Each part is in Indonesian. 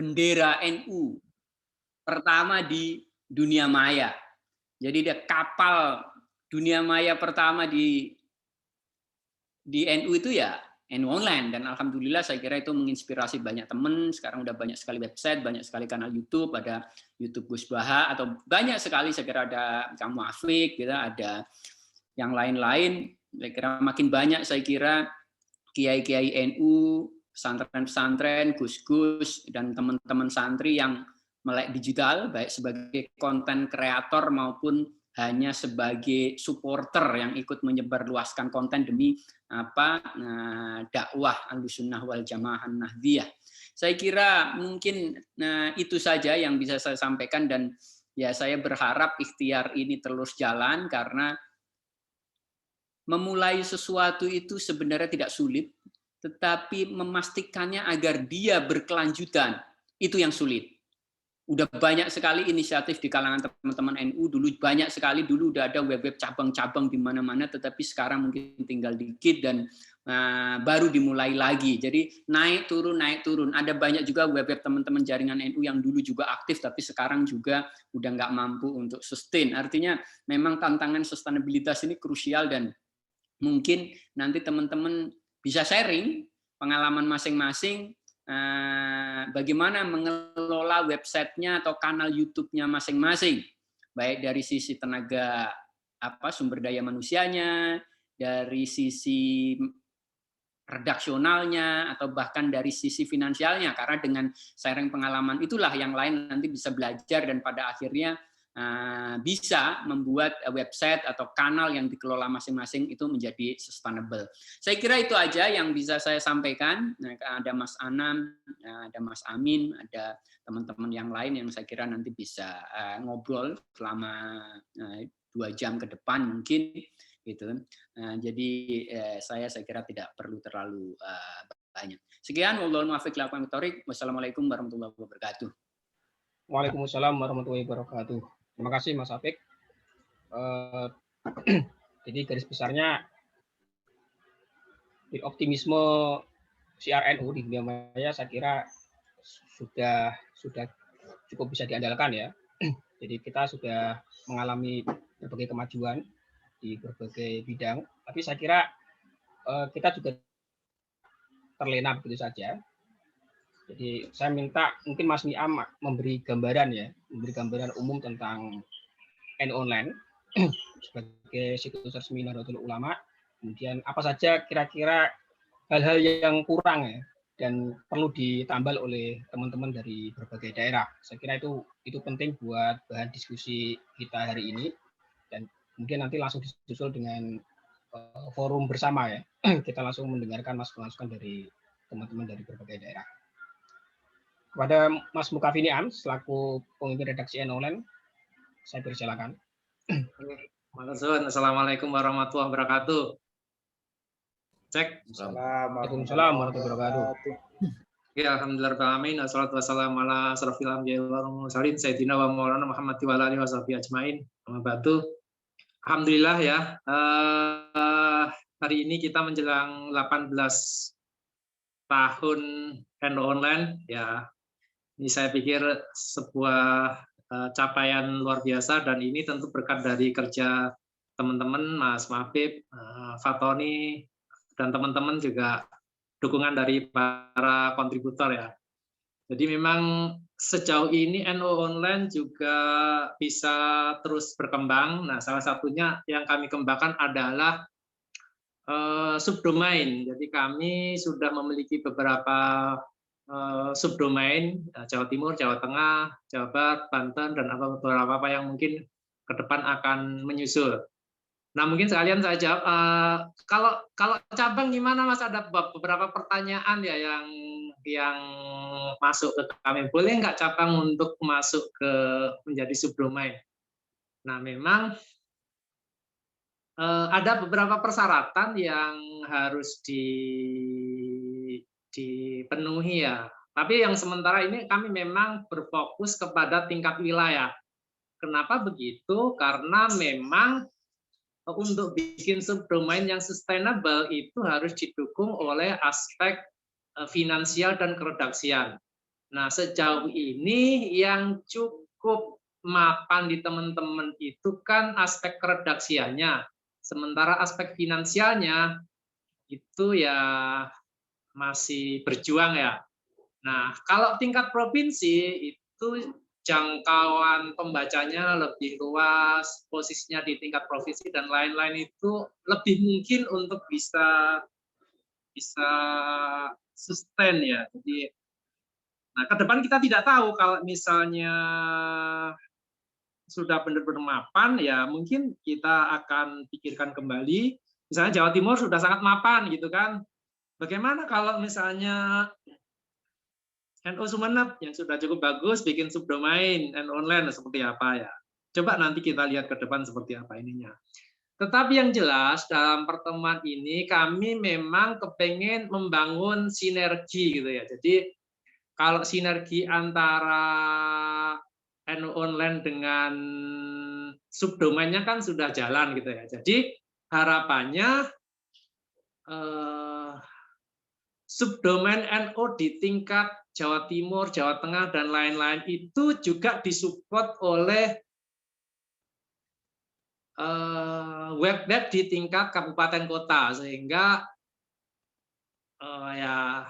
bendera NU pertama di dunia maya. Jadi dia kapal dunia maya pertama di NU itu ya NU Online, dan alhamdulillah saya kira itu menginspirasi banyak teman. Sekarang udah banyak sekali website, banyak sekali kanal YouTube, ada YouTube Gus Baha, atau banyak sekali saya kira ada Kamu Afik, gitu, ada yang lain-lain. Saya kira makin banyak saya kira kiai-kiai NU, pesantren-pesantren, gus-gus, dan teman-teman santri yang melek digital, baik sebagai konten kreator maupun hanya sebagai supporter yang ikut menyebarluaskan konten demi dakwah Ahlussunnah wal Jamaah Nahdiyah. Saya kira mungkin itu saja yang bisa saya sampaikan, dan ya saya berharap ikhtiar ini terus jalan, karena memulai sesuatu itu sebenarnya tidak sulit, tetapi memastikannya agar dia berkelanjutan itu yang sulit. Udah banyak sekali inisiatif di kalangan teman-teman NU, dulu banyak sekali, dulu udah ada web-web cabang-cabang di mana-mana, tetapi sekarang mungkin tinggal dikit dan baru dimulai lagi. Jadi naik turun. Ada banyak juga web-web teman-teman jaringan NU yang dulu juga aktif, tapi sekarang juga udah nggak mampu untuk sustain. Artinya memang tantangan sustainabilitas ini krusial, dan mungkin nanti teman-teman bisa sharing pengalaman masing-masing, bagaimana mengelola websitenya atau kanal YouTube-nya masing-masing, baik dari sisi tenaga sumber daya manusianya, dari sisi redaksionalnya, atau bahkan dari sisi finansialnya, karena dengan sharing pengalaman itulah yang lain nanti bisa belajar dan pada akhirnya bisa membuat website atau kanal yang dikelola masing-masing itu menjadi sustainable. Saya kira itu aja yang bisa saya sampaikan. Ada Mas Anam, ada Mas Amin, ada teman-teman yang lain yang saya kira nanti bisa ngobrol selama 2 jam ke depan mungkin, gitu. Jadi saya kira tidak perlu terlalu banyak. Sekian, wallahul muwaffiq ila aqwamit thoriq. Wassalamualaikum warahmatullahi wabarakatuh. Waalaikumsalam warahmatullahi wabarakatuh. Terima kasih Mas Afik. Jadi garis besarnya optimisme CRNU di dunia maya saya kira sudah cukup bisa diandalkan ya. Jadi kita sudah mengalami berbagai kemajuan di berbagai bidang, tapi saya kira kita juga terlena begitu saja. Jadi saya minta mungkin Mas Niam memberi gambaran umum tentang NU Online sebagai situs resmi Nahdlatul Ulama. Kemudian apa saja kira-kira hal-hal yang kurang ya dan perlu ditambal oleh teman-teman dari berbagai daerah. Saya kira itu penting buat bahan diskusi kita hari ini, dan kemudian nanti langsung disusul dengan forum bersama ya. Kita langsung mendengarkan masukan dari teman-teman dari berbagai daerah. Kepada Mas Mukafini Am selaku pemimpin redaksi NU Online, saya persilakan. Assalamualaikum warahmatullahi wabarakatuh. Cek. Waalaikumsalam warahmatullahi wabarakatuh. Ya, alhamdulillahirrahmanirrahim. Wassalatu wassalamu ala asrofil anbiya'i wal mursalin sayyidina wa maulana Muhammad wa alihi washabihi ajmain. Amma ba'du. Alhamdulillah ya. Hari ini kita menjelang 18 tahun NU Online ya. Ini saya pikir sebuah capaian luar biasa, dan ini tentu berkat dari kerja teman-teman Mas Mafib, Fatoni, dan teman-teman juga dukungan dari para kontributor ya. Jadi memang sejauh ini NU Online juga bisa terus berkembang. Nah, salah satunya yang kami kembangkan adalah subdomain. Jadi kami sudah memiliki beberapa subdomain, Jawa Timur, Jawa Tengah, Jawa Barat, Banten, dan beberapa yang mungkin ke depan akan menyusul. Nah, mungkin sekalian saya jawab. Kalau cabang gimana, Mas? Ada beberapa pertanyaan ya yang masuk ke kami. Boleh nggak cabang untuk masuk ke menjadi subdomain? Nah, memang ada beberapa persyaratan yang harus dipenuhi ya. Tapi yang sementara ini kami memang berfokus kepada tingkat wilayah. Kenapa begitu? Karena memang untuk bikin subdomain yang sustainable itu harus didukung oleh aspek finansial dan keredaksian. Nah, sejauh ini yang cukup mapan di teman-teman itu kan aspek keredaksiannya. Sementara aspek finansialnya itu ya masih berjuang ya. Nah, kalau tingkat provinsi itu jangkauan pembacanya lebih luas, posisinya di tingkat provinsi dan lain-lain itu lebih mungkin untuk bisa sustain ya. Jadi, nah ke depan kita tidak tahu kalau misalnya sudah benar-benar mapan, ya mungkin kita akan pikirkan kembali. Misalnya Jawa Timur sudah sangat mapan gitu kan. Bagaimana kalau misalnya NU Sumeneb yang sudah cukup bagus bikin subdomain and online seperti apa ya. Coba nanti kita lihat ke depan seperti apa ininya. Tetapi yang jelas dalam pertemuan ini kami memang kepengen membangun sinergi gitu ya. Jadi kalau sinergi antara NU online dengan subdomainnya kan sudah jalan gitu ya. Jadi harapannya subdomain NU di tingkat Jawa Timur, Jawa Tengah, dan lain-lain itu juga disupport oleh web-web di tingkat kabupaten kota, sehingga ya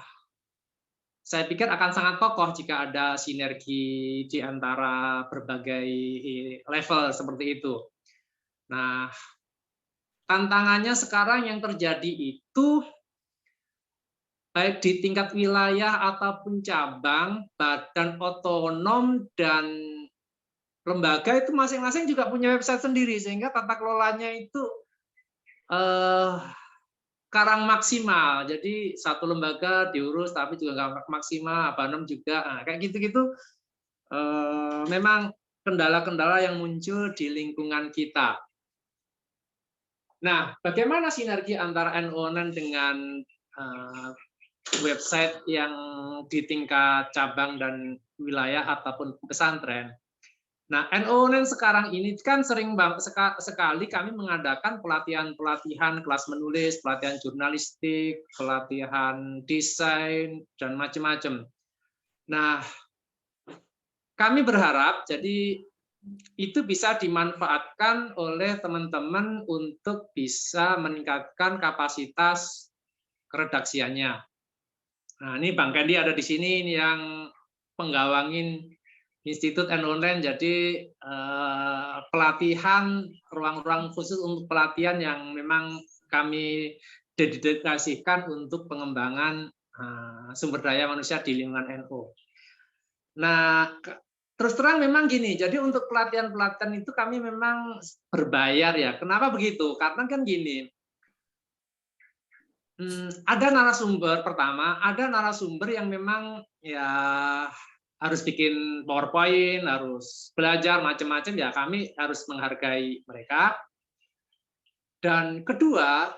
saya pikir akan sangat kokoh jika ada sinergi di antara berbagai level seperti itu. Nah, tantangannya sekarang yang terjadi itu baik di tingkat wilayah ataupun cabang, badan otonom dan lembaga itu masing-masing juga punya website sendiri, sehingga tata kelolanya itu kurang maksimal. Jadi satu lembaga diurus tapi juga nggak maksimal, Abanom juga, nah, kayak gitu-gitu memang kendala-kendala yang muncul di lingkungan kita. Nah, bagaimana sinergi antara NU Online dengan website yang di tingkat cabang dan wilayah ataupun pesantren? Nah, NU Online sekarang ini kan sering sekali kami mengadakan pelatihan-pelatihan kelas menulis, pelatihan jurnalistik, pelatihan desain, dan macam-macam. Nah, kami berharap jadi itu bisa dimanfaatkan oleh teman-teman untuk bisa meningkatkan kapasitas keredaksiannya. Nah, ini Bang Kendi ada di sini, ini yang penggawangin Institut NU Online, jadi pelatihan, ruang-ruang khusus untuk pelatihan yang memang kami dedikasikan untuk pengembangan sumber daya manusia di lingkungan NU. Nah, terus terang memang gini, jadi untuk pelatihan-pelatihan itu kami memang berbayar ya. Kenapa begitu? Karena kan gini, ada narasumber pertama, ada narasumber yang memang ya harus bikin PowerPoint, harus belajar macam-macam, ya kami harus menghargai mereka. Dan kedua,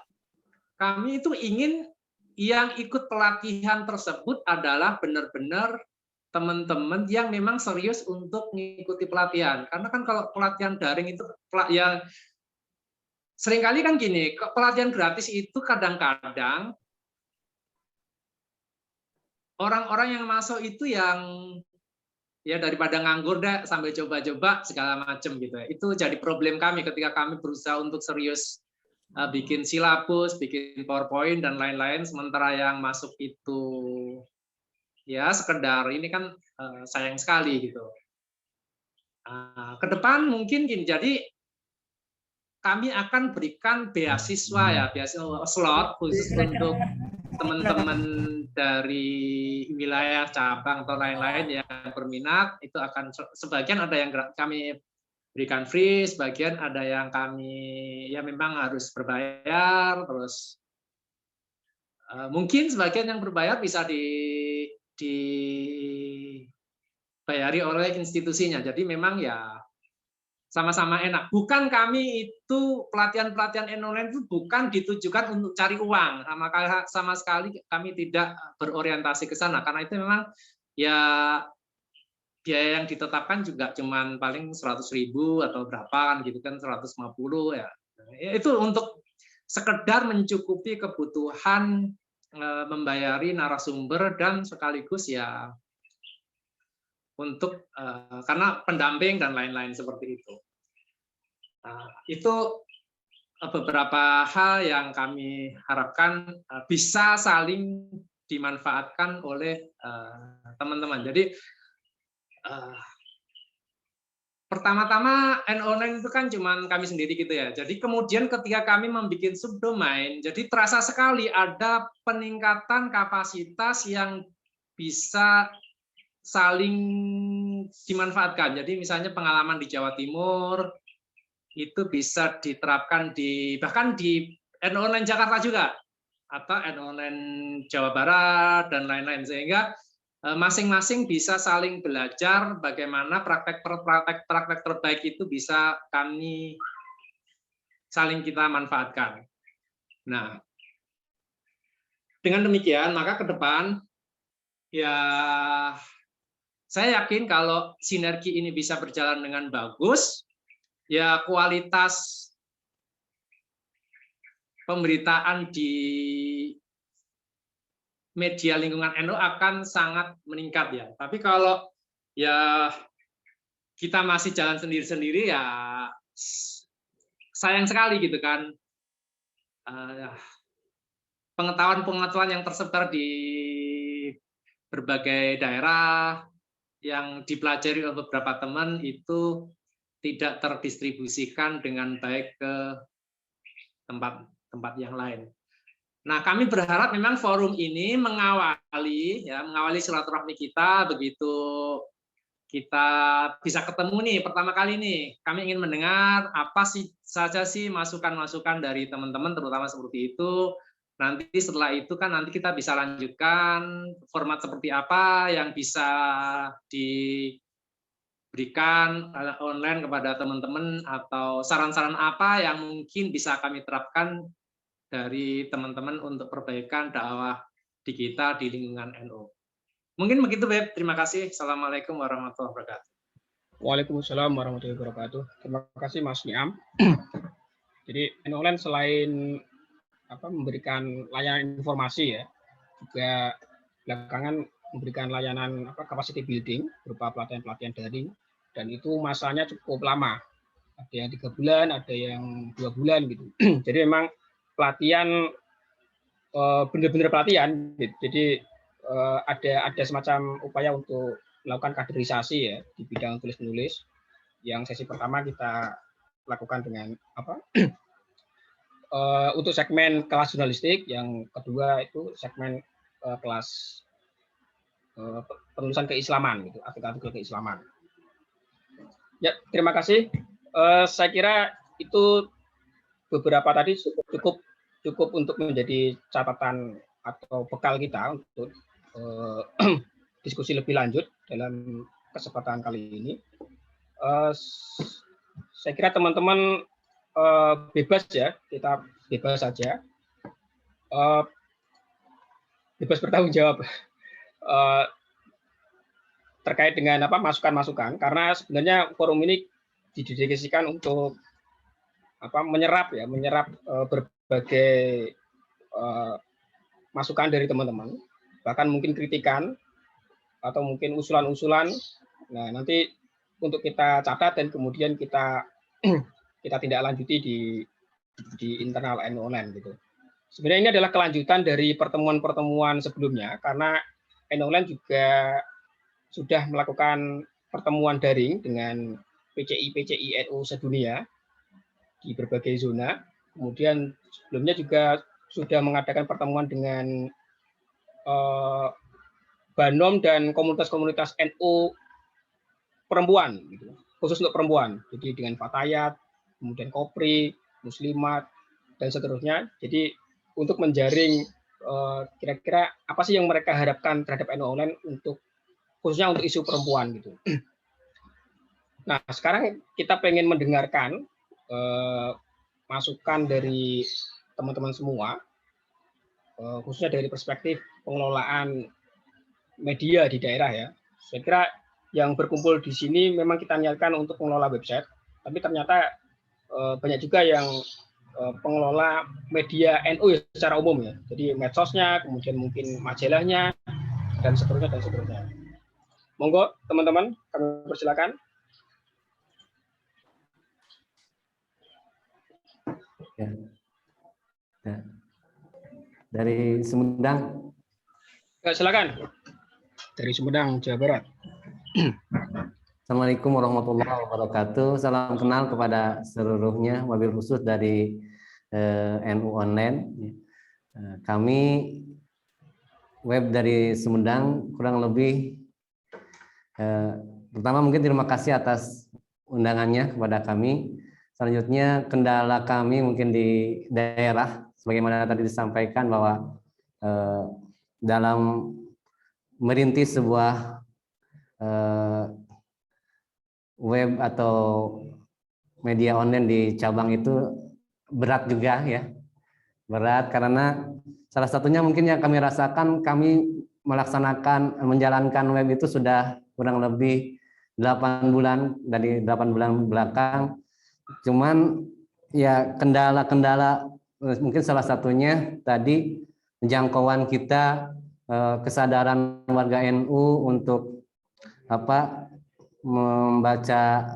kami itu ingin yang ikut pelatihan tersebut adalah benar-benar teman-teman yang memang serius untuk mengikuti pelatihan. Karena kan kalau pelatihan daring itu yang seringkali kan gini, pelatihan gratis itu kadang-kadang orang-orang yang masuk itu yang ya daripada nganggur deh sambil coba-coba segala macam gitu ya. Itu jadi problem kami ketika kami berusaha untuk serius bikin silabus, bikin PowerPoint dan lain-lain, sementara yang masuk itu ya sekedar ini kan sayang sekali gitu. Ke depan mungkin gini, jadi kami akan berikan beasiswa ya, beasiswa slot khusus untuk teman-teman dari wilayah cabang atau lain-lain yang berminat, itu akan sebagian ada yang kami berikan free, sebagian ada yang kami ya memang harus berbayar, terus mungkin sebagian yang berbayar bisa dibayari oleh institusinya. Jadi memang ya sama-sama enak. Bukan kami itu pelatihan-pelatihan online itu bukan ditujukan untuk cari uang, sama sekali kami tidak berorientasi ke sana, karena itu memang ya biaya yang ditetapkan juga cuman paling 100.000 atau berapa kan gitu kan, 150 ya. Itu untuk sekedar mencukupi kebutuhan membayari narasumber dan sekaligus ya untuk karena pendamping dan lain-lain seperti itu. Itu beberapa hal yang kami harapkan bisa saling dimanfaatkan oleh teman-teman. Jadi pertama-tama online itu kan cuman kami sendiri gitu ya. Jadi kemudian ketika kami membuat subdomain, jadi terasa sekali ada peningkatan kapasitas yang bisa saling dimanfaatkan. Jadi misalnya pengalaman di Jawa Timur itu bisa diterapkan bahkan di online Jakarta juga, atau online Jawa Barat dan lain-lain, sehingga masing-masing bisa saling belajar bagaimana praktek terbaik itu bisa kami saling kita manfaatkan. Nah, dengan demikian maka ke depan ya saya yakin kalau sinergi ini bisa berjalan dengan bagus, ya kualitas pemberitaan di media lingkungan NU akan sangat meningkat ya. Tapi kalau ya kita masih jalan sendiri-sendiri ya sayang sekali gitu kan. Pengetahuan-pengetahuan yang tersebar di berbagai daerah yang dipelajari oleh beberapa teman itu tidak terdistribusikan dengan baik ke tempat yang lain. Nah, kami berharap memang forum ini mengawali silaturahmi kita begitu kita bisa ketemu nih pertama kali nih. Kami ingin mendengar apa saja sih masukan-masukan dari teman-teman, terutama seperti itu. Nanti setelah itu kan nanti kita bisa lanjutkan format seperti apa yang bisa diberikan online kepada teman-teman, atau saran-saran apa yang mungkin bisa kami terapkan dari teman-teman untuk perbaikan dakwah di kita di lingkungan NU. Mungkin begitu, Beb. Terima kasih. Assalamualaikum warahmatullahi wabarakatuh. Waalaikumsalam warahmatullahi wabarakatuh. Terima kasih Mas Niam. Jadi NU Online selain memberikan layanan informasi ya, juga belakangan memberikan layanan capacity building berupa pelatihan-pelatihan daring, dan itu masanya cukup lama. Ada yang 3 bulan, ada yang 2 bulan gitu. Jadi memang pelatihan benar-benar pelatihan, jadi ada semacam upaya untuk melakukan kaderisasi ya di bidang tulis menulis. Yang sesi pertama kita lakukan dengan untuk segmen kelas jurnalistik, yang kedua itu segmen kelas penulisan keislaman gitu, artikel keislaman. Ya, terima kasih. Saya kira itu beberapa tadi cukup untuk menjadi catatan atau bekal kita untuk diskusi lebih lanjut dalam kesempatan kali ini. Saya kira teman-teman bebas ya, kita bebas saja, bebas bertanggung jawab terkait dengan masukan-masukan, karena sebenarnya forum ini didedikasikan untuk menyerap berbagai masukan dari teman-teman, bahkan mungkin kritikan atau mungkin usulan-usulan. Nah, nanti untuk kita catat dan kemudian kita tindak lanjuti di internal NU Online gitu. Sebenarnya ini adalah kelanjutan dari pertemuan-pertemuan sebelumnya, karena NU Online juga sudah melakukan pertemuan daring dengan PCI NU sedunia di berbagai zona. Kemudian sebelumnya juga sudah mengadakan pertemuan dengan Banom dan komunitas-komunitas NU perempuan, gitu, khusus untuk perempuan. Jadi dengan Fatayat, kemudian Kopri, Muslimat, dan seterusnya. Jadi untuk menjaring kira-kira apa sih yang mereka harapkan terhadap NU Online khususnya untuk isu perempuan gitu. Nah, sekarang kita pengen mendengarkan masukan dari teman-teman semua, khususnya dari perspektif pengelolaan media di daerah ya. Saya kira yang berkumpul di sini memang kita niatkan untuk pengelola website, tapi ternyata banyak juga yang pengelola media NU ya, secara umum ya. Jadi medsosnya, kemudian mungkin majalahnya, dan seterusnya dan seterusnya. Monggo teman-teman, kami persilakan. Ya. Ya. Dari Sumedang. Ya, silakan. Dari Sumedang, Jawa Barat. Assalamualaikum warahmatullahi wabarakatuh. Salam kenal kepada seluruhnya, wabil khusus dari NU Online. Kami web dari Sumedang kurang lebih. Pertama mungkin terima kasih atas undangannya kepada kami. Selanjutnya kendala kami mungkin di daerah, sebagaimana tadi disampaikan bahwa dalam merintis sebuah web atau media online di cabang itu berat juga ya. Berat karena salah satunya mungkin yang kami rasakan, kami menjalankan web itu sudah kurang lebih 8 bulan, dari 8 bulan belakang. Cuman ya kendala-kendala mungkin salah satunya tadi jangkauan kita, kesadaran warga NU untuk membaca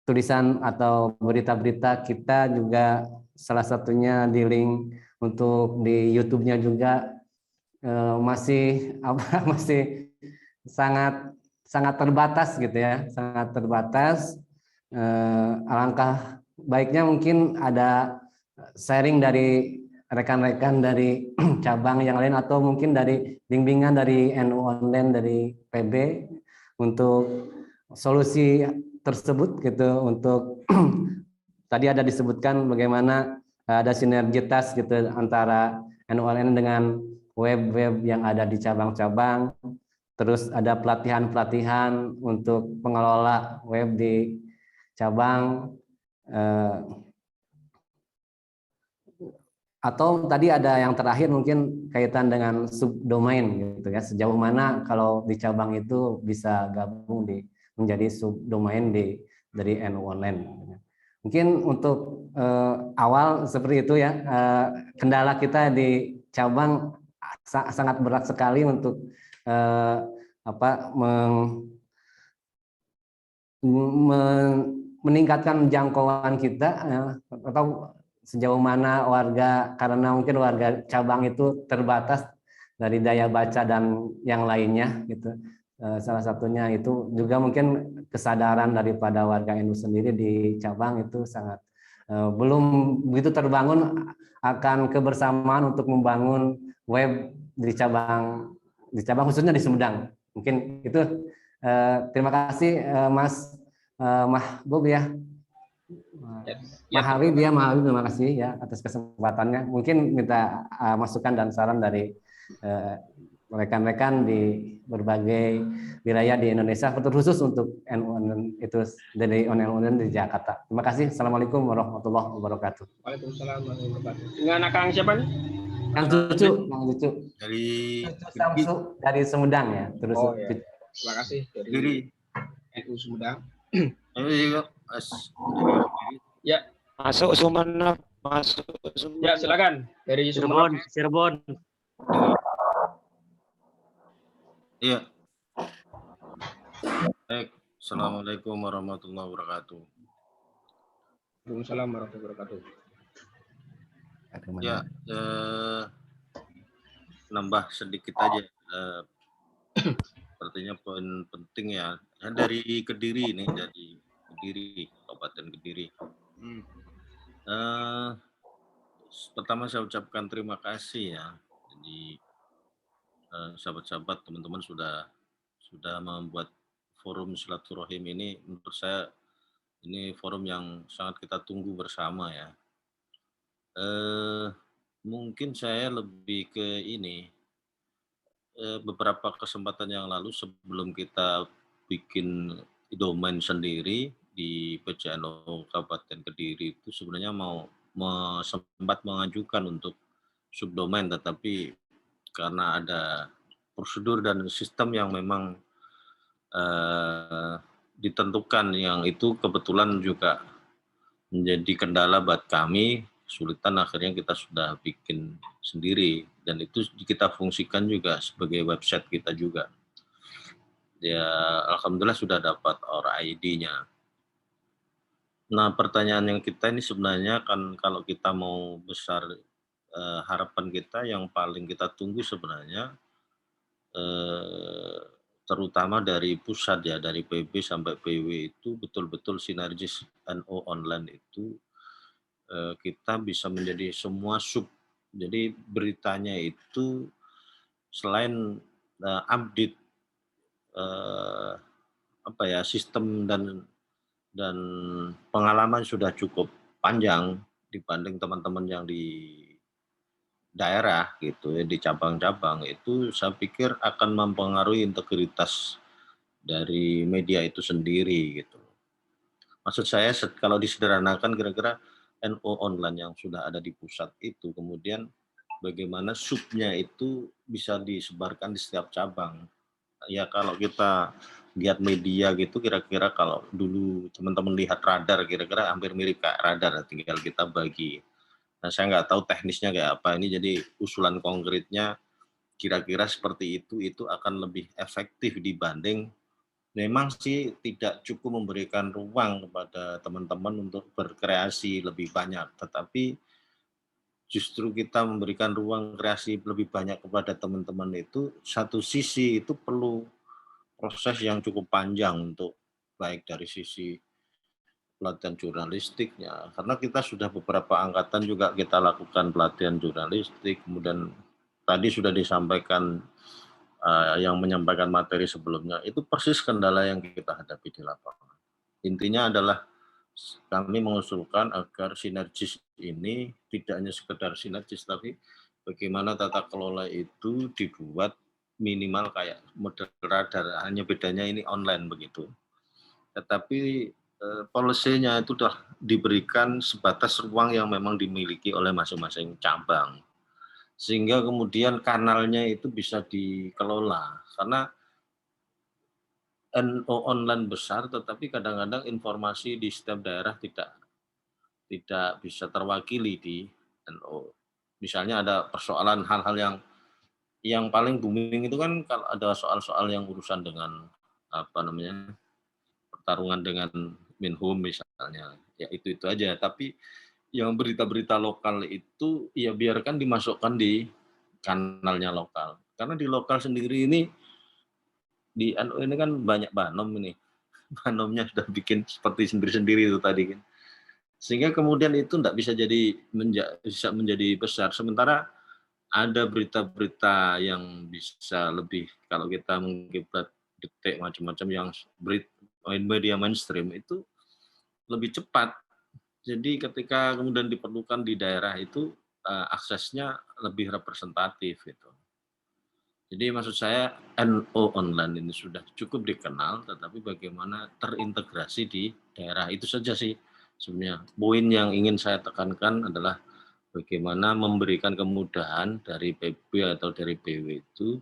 tulisan atau berita-berita kita juga salah satunya di link untuk di YouTube-nya juga masih sangat terbatas gitu ya, sangat terbatas. Alangkah baiknya mungkin ada sharing dari rekan-rekan dari cabang yang lain atau mungkin dari bimbingan dari NU Online dari PB untuk solusi tersebut gitu. Untuk tadi ada disebutkan bagaimana ada sinergitas gitu antara NU Online dengan web-web yang ada di cabang-cabang. Terus ada pelatihan-pelatihan untuk pengelola web di cabang, atau tadi ada yang terakhir mungkin kaitan dengan subdomain gitu ya, sejauh mana kalau di cabang itu bisa gabung menjadi subdomain dari NU Online. Mungkin untuk awal seperti itu ya, kendala kita di cabang sangat berat sekali untuk meningkatkan jangkauan kita, atau sejauh mana warga, karena mungkin warga cabang itu terbatas dari daya baca dan yang lainnya gitu. Salah satunya itu juga mungkin kesadaran daripada warga NU sendiri di cabang itu sangat belum begitu terbangun akan kebersamaan untuk membangun web di cabang khususnya di Sumedang. Mungkin itu. Terima kasih Mas Mahbub ya. Mahawi terima kasih ya atas kesempatannya. Mungkin minta masukan dan saran dari rekan-rekan di berbagai wilayah di Indonesia, terkhusus untuk NU itu dari NU di Jakarta. Terima kasih. Assalamualaikum warahmatullahi wabarakatuh. Waalaikumsalam warahmatullahi wabarakatuh. Dengan Kang siapa nih? Kang Cucu. Dari Samsu dari Sumedang ya. Terus. Oh, ya. Terima kasih dari NU Sumedang. Ya, masuk Sumenep, ya silakan dari Cirebon. Iya. Baik, assalamualaikum warahmatullahi wabarakatuh. Waalaikumsalam warahmatullahi wabarakatuh. Ya, nambah sedikit aja. Sepertinya poin penting ya. Dari Kediri ini, dari Kediri, Kabupaten Kediri. Pertama saya ucapkan terima kasih ya. Jadi sahabat-sahabat, teman-teman sudah membuat forum silaturahim ini. Menurut saya ini forum yang sangat kita tunggu bersama ya. Mungkin saya lebih ke ini. Beberapa kesempatan yang lalu sebelum kita bikin domain sendiri di PCNU Kabupaten Kediri itu sebenarnya sempat mengajukan untuk subdomain, tetapi karena ada prosedur dan sistem yang memang ditentukan, yang itu kebetulan juga menjadi kendala buat kami, kesulitan, akhirnya kita sudah bikin sendiri dan itu kita fungsikan juga sebagai website kita juga. Ya, alhamdulillah sudah dapat OR ID-nya. Nah, pertanyaan yang kita ini sebenarnya kan kalau kita mau besar, harapan kita yang paling kita tunggu sebenarnya, eee, terutama dari pusat ya, dari PB sampai PW itu betul-betul sinergis NO online itu, kita bisa menjadi semua sub. Jadi beritanya itu selain, update, eee, apa ya, sistem dan pengalaman sudah cukup panjang dibanding teman-teman yang di daerah gitu ya, di cabang-cabang itu saya pikir akan mempengaruhi integritas dari media itu sendiri gitu. Maksud saya kalau disederhanakan kira-kira NO online yang sudah ada di pusat itu kemudian bagaimana subnya itu bisa disebarkan di setiap cabang. Ya kalau kita lihat media gitu kira-kira kalau dulu teman-teman lihat radar kira-kira hampir mirip kayak radar, tinggal kita bagi. Nah saya nggak tahu teknisnya kayak apa ini, jadi usulan konkretnya kira-kira seperti itu akan lebih efektif dibanding memang sih tidak cukup memberikan ruang kepada teman-teman untuk berkreasi lebih banyak, tetapi justru kita memberikan ruang kreasi lebih banyak kepada teman-teman itu, satu sisi itu perlu proses yang cukup panjang untuk baik dari sisi pelatihan jurnalistiknya, karena kita sudah beberapa angkatan juga kita lakukan pelatihan jurnalistik, kemudian tadi sudah disampaikan yang menyampaikan materi sebelumnya, itu persis kendala yang kita hadapi di lapangan. Intinya adalah kami mengusulkan agar sinergis ini tidak hanya sekedar sinergis, tapi bagaimana tata kelola itu dibuat minimal kayak model radar, hanya bedanya ini online begitu. Tetapi policy-nya itu sudah diberikan sebatas ruang yang memang dimiliki oleh masing-masing cabang. Sehingga kemudian kanalnya itu bisa dikelola. Karena NO online besar, tetapi kadang-kadang informasi di setiap daerah tidak bisa terwakili di NO. Misalnya ada persoalan hal-hal yang paling booming itu kan kalau ada soal-soal yang urusan dengan apa namanya pertarungan dengan Menhub misalnya, ya itu aja. Tapi yang berita-berita lokal itu ya biarkan dimasukkan di kanalnya lokal. Karena di lokal sendiri ini di NU ini kan banyak banom ini. Banomnya sudah bikin seperti sendiri-sendiri itu tadi kan. Sehingga kemudian itu tidak bisa bisa menjadi besar. Sementara ada berita-berita yang bisa lebih kalau kita mengkiblat detik macam-macam yang media mainstream itu lebih cepat. Jadi ketika kemudian diperlukan di daerah itu aksesnya lebih representatif gitu. Jadi maksud saya NO online ini sudah cukup dikenal, tetapi bagaimana terintegrasi di daerah itu saja sih sebenarnya. Poin yang ingin saya tekankan adalah bagaimana memberikan kemudahan dari PB atau dari PW itu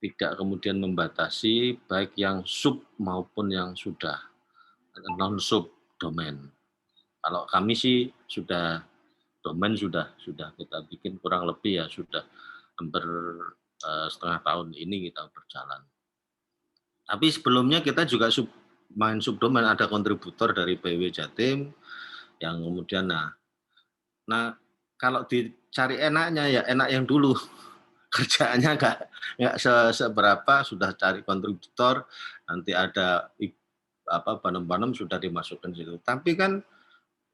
tidak kemudian membatasi baik yang sub maupun yang sudah non sub domain. Kalau kami sih sudah domain sudah kita bikin kurang lebih ya sudah hampir setengah tahun ini kita berjalan. Tapi sebelumnya kita juga main subdomain, ada kontributor dari PW Jatim yang kemudian nah kalau dicari enaknya ya enak yang dulu kerjaannya nggak seberapa, sudah cari kontributor nanti ada apa banem-banem sudah dimasukkan situ. Tapi kan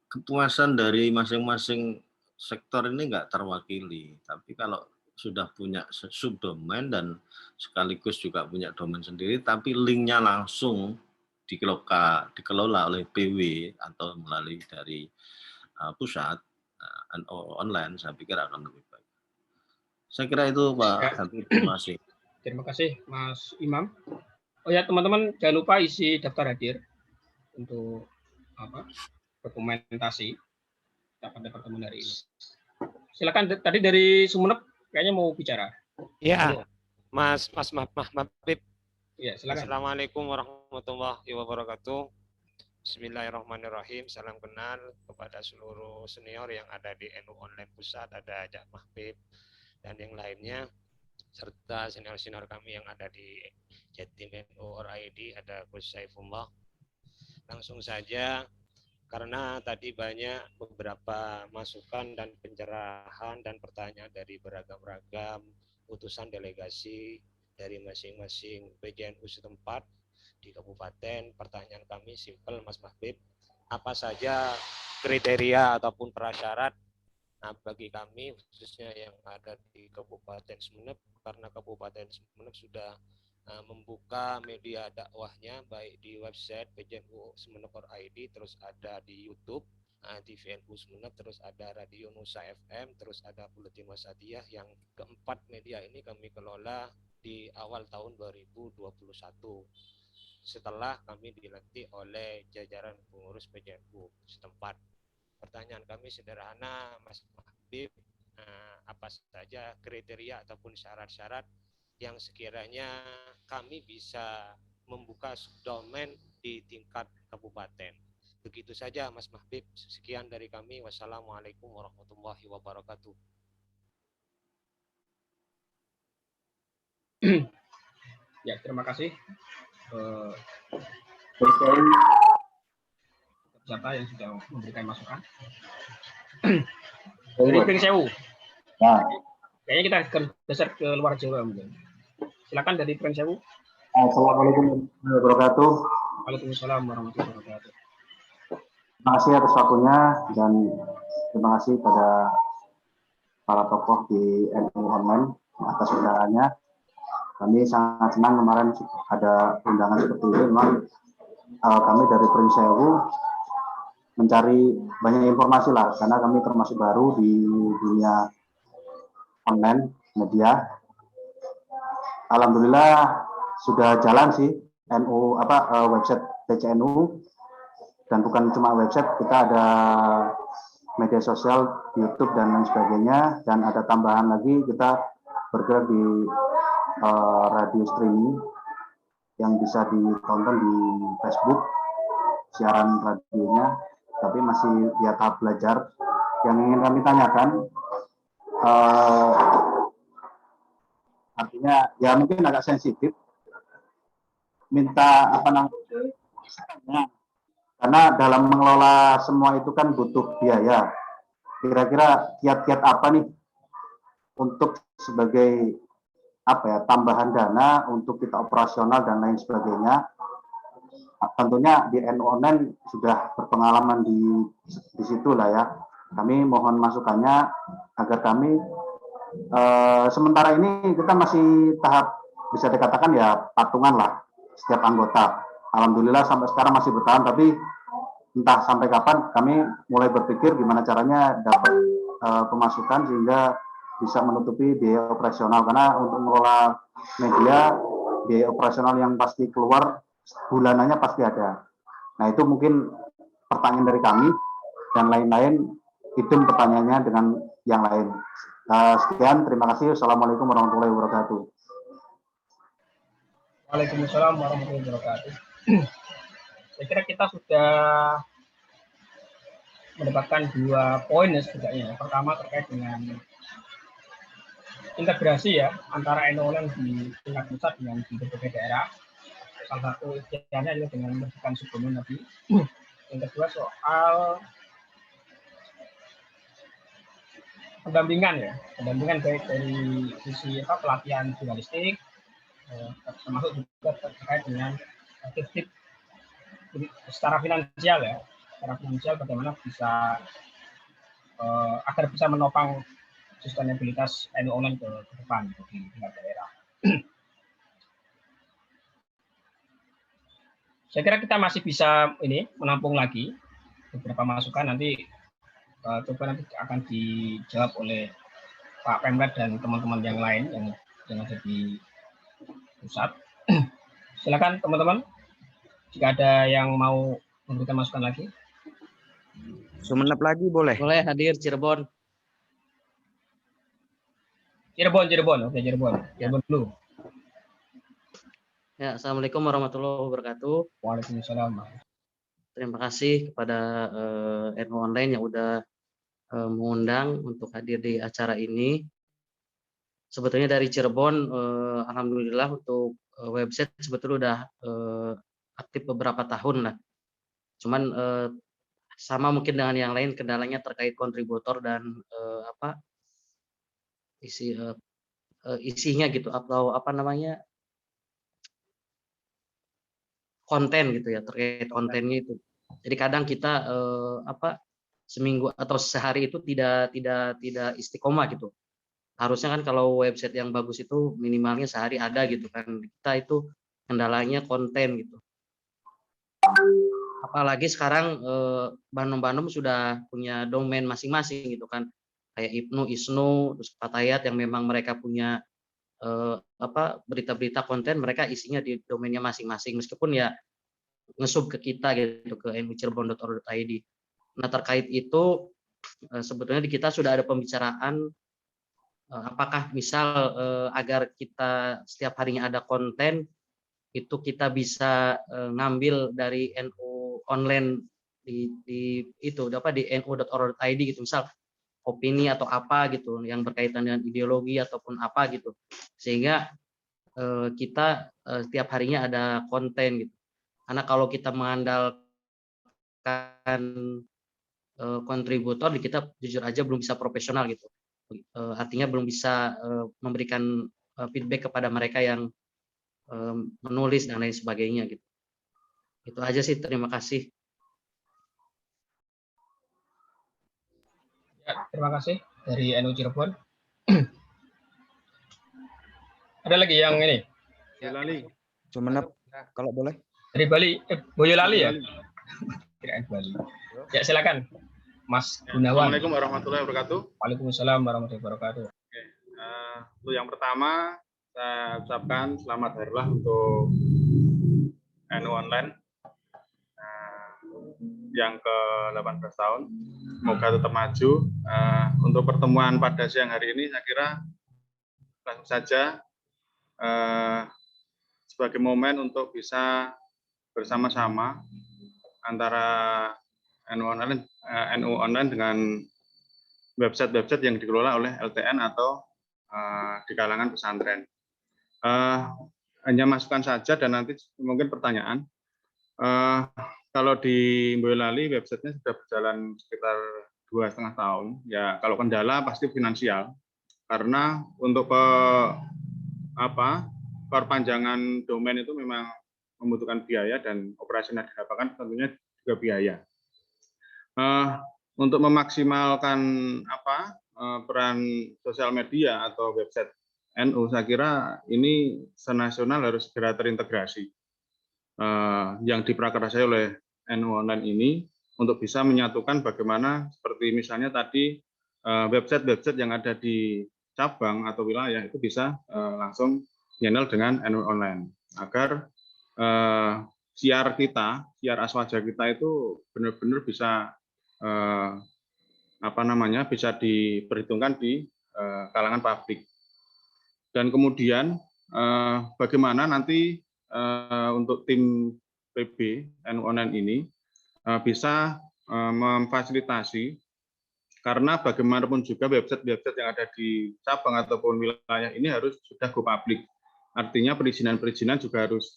kepuasan dari masing-masing sektor ini nggak terwakili. Tapi kalau sudah punya subdomain dan sekaligus juga punya domain sendiri, tapi linknya langsung dikelola oleh PW atau melalui dari pusat online, saya pikir akan lebih baik. Saya kira itu Pak Habib, terima kasih. Terima kasih Mas Imam. Oh ya teman-teman jangan lupa isi daftar hadir untuk dokumentasi pada pertemuan hari ini. Silakan tadi dari Sumeneb kayaknya mau bicara. Ya, Mas Habib. Ya, silakan. Assalamualaikum warahmatullahi wabarakatuh. Bismillahirrahmanirrahim. Salam kenal kepada seluruh senior yang ada di NU Online Pusat, ada Cak Mahbib dan yang lainnya. serta senior-senior kami yang ada di Jatim NU ID, ada Gus Saifullah. Langsung saja, karena tadi banyak beberapa masukan dan pencerahan dan pertanyaan dari beragam-ragam utusan delegasi dari masing-masing PJNU setempat di kabupaten. Pertanyaan kami simpel, Mas Mahbib, apa saja kriteria ataupun prasyarat bagi kami khususnya yang ada di Kabupaten Sumeneb, karena Kabupaten Sumeneb sudah membuka media dakwahnya baik di website PJNU Sumeneb ID, terus ada di YouTube TV NU Sumeneb, terus ada Radio Nusa FM, terus ada Buletin Wasatiyah. Yang keempat media ini kami kelola di awal tahun 2021 setelah kami dilantik oleh jajaran pengurus PJNU setempat. Pertanyaan kami sederhana, Mas Habib, apa saja kriteria ataupun syarat-syarat yang sekiranya kami bisa membuka subdomain di tingkat kabupaten. Begitu saja Mas Mahbib, sekian dari kami. Wassalamualaikum warahmatullahi wabarakatuh. Ya, terima kasih peserta yang sudah memberikan masukan. Dari Pring Sewu. Nah, Kayaknya kita akan geser ke luar Jawa mungkin. Silakan dari Pring Sewu. Assalamualaikum warahmatullahi wabarakatuh. Waalaikumsalam warahmatullahi wabarakatuh. Terima kasih atas waktunya dan terima kasih pada para tokoh di NU Online atas undangannya. Kami sangat senang kemarin ada undangan seperti ini. Memang kami dari Pring Sewu mencari banyak informasi lah, karena kami termasuk baru di dunia online media. Alhamdulillah sudah jalan sih NU website PCNU, dan bukan cuma website, kita ada media sosial, YouTube dan lain sebagainya, dan ada tambahan lagi kita bergerak di radio streaming yang bisa ditonton di Facebook, siaran radionya, tapi masih ya tahap belajar. Yang ingin kami tanyakan, artinya ya mungkin agak sensitif, minta apa namanya, karena dalam mengelola semua itu kan butuh biaya. Kira-kira kiat-kiat apa nih untuk sebagai tambahan dana untuk kita operasional dan lain sebagainya. Tentunya di NU Online sudah berpengalaman di situ lah ya. Kami mohon masukannya agar kami sementara ini kita masih tahap bisa dikatakan ya patungan lah setiap anggota. Alhamdulillah sampai sekarang masih bertahan, tapi entah sampai kapan kami mulai berpikir gimana caranya dapat pemasukan sehingga bisa menutupi biaya operasional, karena untuk mengelola media biaya operasional yang pasti keluar bulanannya pasti ada. Nah itu mungkin pertanyaan dari kami, dan lain-lain itu pertanyaannya dengan yang lain. Sekian, terima kasih. Assalamualaikum warahmatullahi wabarakatuh. Waalaikumsalam warahmatullahi wabarakatuh. Saya kira kita sudah mendapatkan 2 poin ya setidaknya. Pertama terkait dengan integrasi ya antara NU Online di tingkat pusat dengan di berbagai daerah. Salah satu ikhtiarnya adalah dengan memberikan subdomain tadi. Yang kedua soal pendampingan baik dari sisi pelatihan jurnalistik, termasuk juga terkait dengan tips secara finansial ya, bagaimana bisa agar bisa menopang sustainabilitas NU Online ke depan di tingkat daerah. Saya kira kita masih bisa menampung lagi beberapa masukan, nanti coba nanti akan dijawab oleh Pak Pemret dan teman-teman yang lain yang ada di pusat. Silakan teman-teman, jika ada yang mau memberikan masukan lagi. Sumeneb lagi boleh? Boleh hadir Cirebon. Cirebon. Oke, Cirebon dulu. Ya, Assalamualaikum warahmatullahi wabarakatuh. Waalaikumsalam. Terima kasih kepada NU Online yang udah mengundang untuk hadir di acara ini. sebetulnya dari Cirebon, alhamdulillah untuk website sebetulnya udah aktif beberapa tahun lah. Cuman sama mungkin dengan yang lain, kendalanya terkait kontributor dan isinya gitu, atau apa namanya, konten gitu ya, terkait kontennya itu. Jadi kadang kita seminggu atau sehari itu tidak istiqomah gitu. Harusnya kan kalau website yang bagus itu minimalnya sehari ada gitu kan. Kita itu kendalanya konten gitu. Apalagi sekarang Bandung sudah punya domain masing-masing gitu kan. Kayak Ibnu, Isnu, terus Fatayat yang memang mereka punya berita-berita konten, mereka isinya di domainnya masing-masing, meskipun ya ngesub ke kita gitu, ke nucirebon.or.id. Nah, terkait itu sebetulnya di kita sudah ada pembicaraan apakah misal agar kita setiap harinya ada konten itu kita bisa ngambil dari NU online di nu.or.id gitu, misal opini atau apa gitu yang berkaitan dengan ideologi ataupun apa gitu, sehingga kita setiap harinya ada konten gitu. Karena kalau kita mengandalkan kontributor, kita jujur aja belum bisa profesional gitu. Artinya belum bisa memberikan feedback kepada mereka yang menulis dan lain sebagainya gitu. Itu aja sih, terima kasih. Ya, terima kasih dari NU Cirebon. Ada lagi yang ini? Boyolali. Sumenep, kalau boleh. Dari Bali, Boyolali ya? Kirain Bali. Ya, silakan. Mas Gunawan. Assalamualaikum warahmatullahi wabarakatuh. Waalaikumsalam warahmatullahi wabarakatuh. Oke. Untuk yang pertama, saya ucapkan selamat hari lah untuk NU Online yang ke-18 tahun. Semoga tetap maju. Untuk pertemuan pada siang hari ini, saya kira langsung saja sebagai momen untuk bisa bersama-sama antara NU Online dengan website-website yang dikelola oleh LTN atau di kalangan pesantren. Hanya masukan saja dan nanti mungkin pertanyaan. Kalau di Boyolali websitenya sudah berjalan sekitar 2,5 tahun. Ya kalau kendala pasti finansial. Karena untuk perpanjangan domain itu memang membutuhkan biaya dan operasional di lapangan tentunya juga biaya. Untuk memaksimalkan peran sosial media atau website NU, saya kira ini senasional harus segera terintegrasi yang diprakarsai oleh NU Online ini untuk bisa menyatukan bagaimana seperti misalnya tadi website-website yang ada di cabang atau wilayah itu bisa langsung channel dengan NU Online agar siar aswaja kita itu benar-benar bisa bisa diperhitungkan di kalangan publik. Dan kemudian bagaimana nanti untuk tim PB NU Online ini bisa memfasilitasi, karena bagaimanapun juga website-website yang ada di cabang ataupun wilayah ini harus sudah go public. Artinya perizinan-perizinan juga harus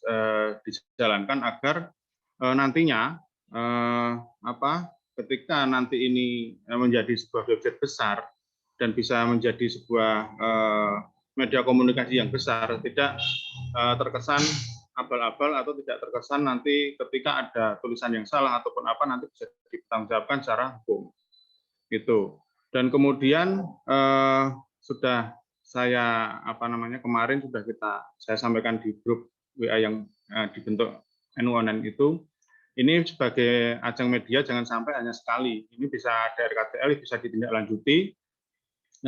dijalankan agar nantinya ketika nanti ini menjadi sebuah website besar dan bisa menjadi sebuah media komunikasi yang besar, tidak terkesan abal-abal atau tidak terkesan nanti ketika ada tulisan yang salah ataupun apa nanti bisa dipertanggungjawabkan secara hukum. Gitu. Dan kemudian sudah saya kemarin sudah saya sampaikan di grup WA yang dibentuk NU Online itu, ini sebagai ajang media jangan sampai hanya sekali. Ini bisa DRKTL bisa ditindaklanjuti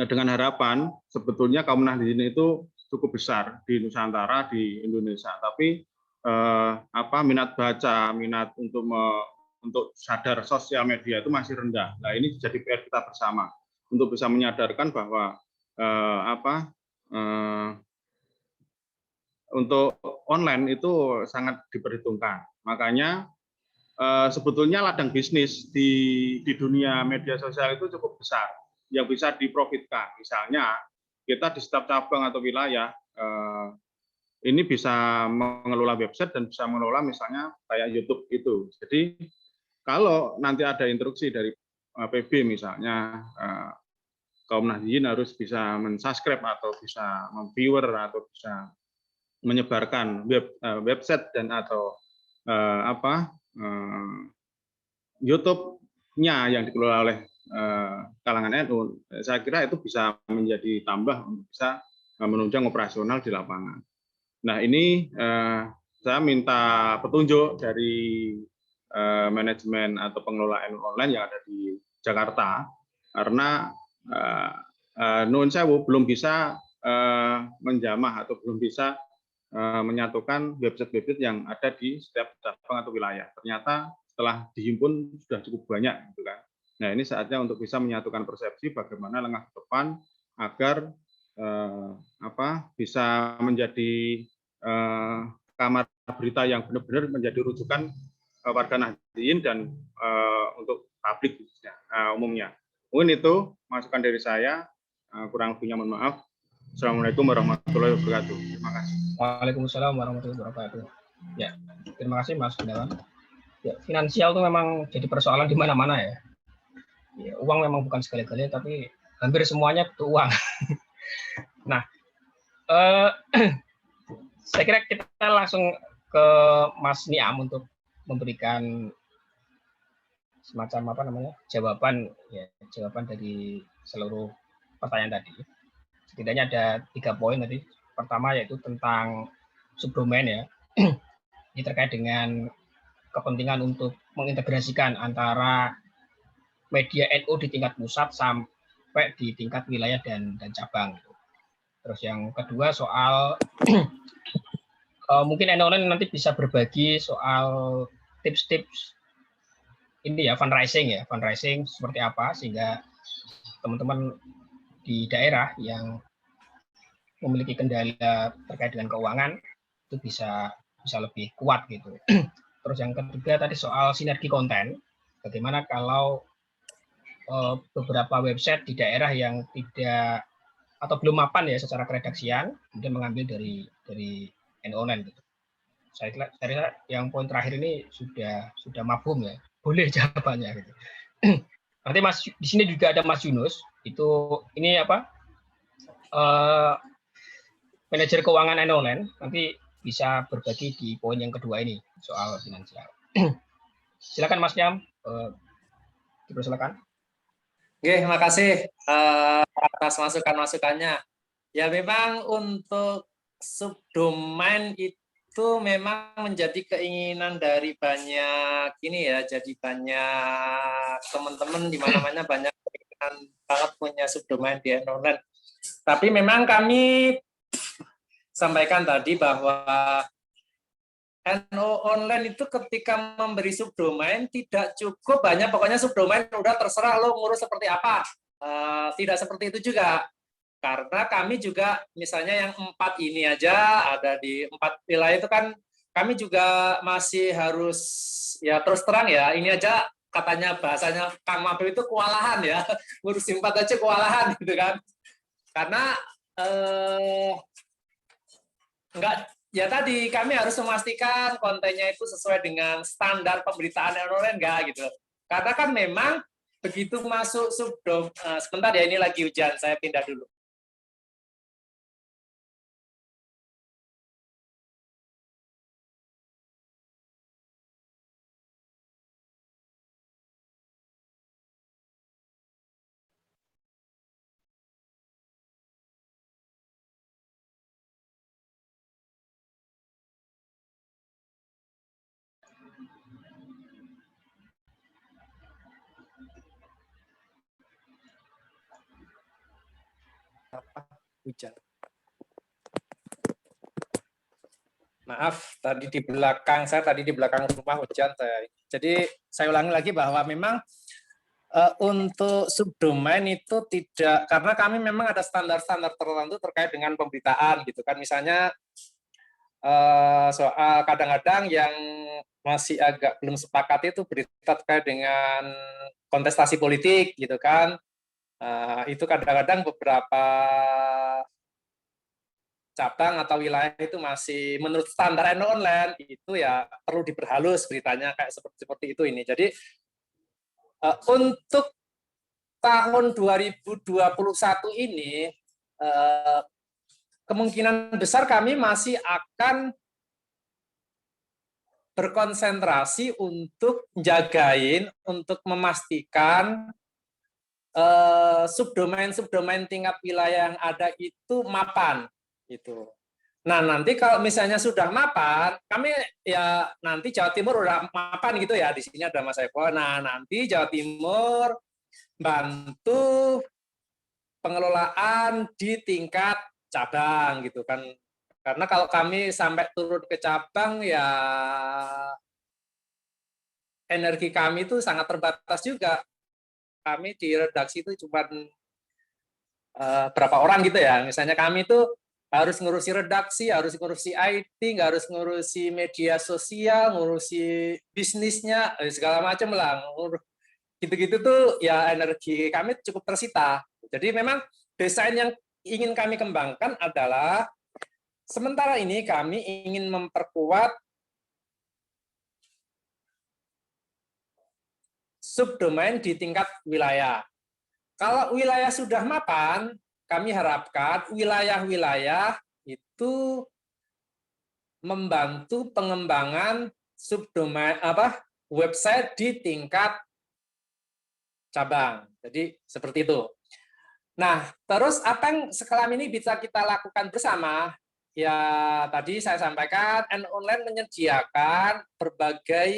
dengan harapan sebetulnya kaum nahdliyin itu cukup besar di Nusantara, di Indonesia, tapi minat baca, minat untuk sadar sosial media itu masih rendah. Nah, ini jadi PR kita bersama untuk bisa menyadarkan bahwa untuk online itu sangat diperhitungkan. Makanya sebetulnya ladang bisnis di dunia media sosial itu cukup besar yang bisa diprofitkan. Misalnya kita di setiap cabang atau wilayah ini bisa mengelola website dan bisa mengelola misalnya kayak YouTube itu. Jadi kalau nanti ada instruksi dari PB misalnya, kaum Nahdliyin harus bisa mensubscribe atau bisa memviewer atau bisa menyebarkan website dan atau YouTube-nya yang dikelola oleh kalangan NU, saya kira itu bisa menjadi tambah untuk bisa menunjang operasional di lapangan. Nah ini saya minta petunjuk dari manajemen atau pengelola NU online yang ada di Jakarta, karena Nuwun Sewu belum bisa menjamah atau belum bisa menyatukan website-website yang ada di setiap cabang atau wilayah. Ternyata setelah dihimpun sudah cukup banyak, gitu kan. Nah ini saatnya untuk bisa menyatukan persepsi bagaimana langkah ke depan agar bisa menjadi kamar berita yang benar-benar menjadi rujukan warga Nahdliyin dan untuk publik umumnya. Mungkin itu masukan dari saya. Kurang lebihnya mohon maaf. Assalamualaikum warahmatullahi wabarakatuh. Terima kasih. Waalaikumsalam warahmatullahi wabarakatuh. Ya, terima kasih Mas Gunawan. Ya, finansial itu memang jadi persoalan di mana-mana ya. Ya, uang memang bukan segala-galanya, tapi hampir semuanya butuh uang. Nah, saya kira kita langsung ke Mas Niam untuk memberikan semacam jawaban dari seluruh pertanyaan tadi. Setidaknya ada 3 poin tadi. Pertama yaitu tentang subdomain ya. Ini terkait dengan kepentingan untuk mengintegrasikan antara media NU di tingkat pusat sampai di tingkat wilayah dan cabang. Terus yang kedua soal mungkin NU online nanti bisa berbagi soal tips-tips ini ya, fundraising seperti apa sehingga teman-teman di daerah yang memiliki kendala terkait dengan keuangan itu bisa lebih kuat gitu. Terus yang ketiga tadi soal sinergi konten, bagaimana kalau beberapa website di daerah yang tidak atau belum mapan ya secara keredaksian, kemudian mengambil dari NU online gitu. Saya kira yang poin terakhir ini sudah mafhum ya, boleh jawabannya gitu. Nanti Mas di sini juga ada Mas Yunus, ini manajer keuangan NU online, nanti bisa berbagi di poin yang kedua ini soal finansial. Silakan Mas Niam, dipersilakan. Oke, makasih atas masukan-masukannya. Ya memang untuk subdomain itu memang menjadi keinginan dari banyak ini ya, jadi banyak teman-teman di mana-mana banyak keinginan banget punya subdomain di online. Tapi memang kami sampaikan tadi bahwa NU online itu ketika memberi subdomain tidak cukup banyak, pokoknya subdomain udah terserah lo ngurus seperti apa. Tidak seperti itu juga. Karena kami juga misalnya yang 4 ini aja ada di 4 wilayah itu kan kami juga masih harus ya terus terang ya, ini aja katanya bahasanya Kang Mabel itu kewalahan ya, ngurus 4 aja kewalahan gitu kan. Karena enggak, ya tadi kami harus memastikan kontennya itu sesuai dengan standar pemberitaan online enggak gitu. Karena kan memang begitu masuk subdom, sebentar ya ini lagi hujan, saya pindah dulu. Hujan. Maaf, tadi di belakang rumah hujan saya. Jadi saya ulangi lagi bahwa memang untuk subdomain itu tidak, karena kami memang ada standar-standar tertentu terkait dengan pemberitaan gitu kan. Misalnya soal kadang-kadang yang masih agak belum sepakat itu berita terkait dengan kontestasi politik gitu kan. Itu kadang-kadang beberapa cabang atau wilayah itu masih menurut standar NU online itu ya perlu diperhalus beritanya kayak seperti itu ini. Jadi untuk tahun 2021 ini kemungkinan besar kami masih akan berkonsentrasi untuk jagain, untuk memastikan subdomain tingkat wilayah yang ada itu mapan gitu. Nah, nanti kalau misalnya sudah mapan, kami ya nanti Jawa Timur udah mapan gitu ya, di sini ada Mas Eko. Nah, nanti Jawa Timur bantu pengelolaan di tingkat cabang gitu kan. Karena kalau kami sampai turun ke cabang ya energi kami itu sangat terbatas juga. Kami di redaksi itu cuma berapa orang gitu ya. Misalnya kami itu harus ngurusi redaksi, harus ngurusi IT, nggak harus ngurusi media sosial, ngurusi bisnisnya, segala macam lah. Gitu-gitu tuh ya energi kami cukup tersita. Jadi memang desain yang ingin kami kembangkan adalah sementara ini kami ingin memperkuat subdomain di tingkat wilayah. Kalau wilayah sudah mapan, kami harapkan wilayah-wilayah itu membantu pengembangan subdomain website di tingkat cabang. Jadi seperti itu. Nah, terus apa yang sekarang ini bisa kita lakukan bersama? Ya, tadi saya sampaikan NU Online menyediakan berbagai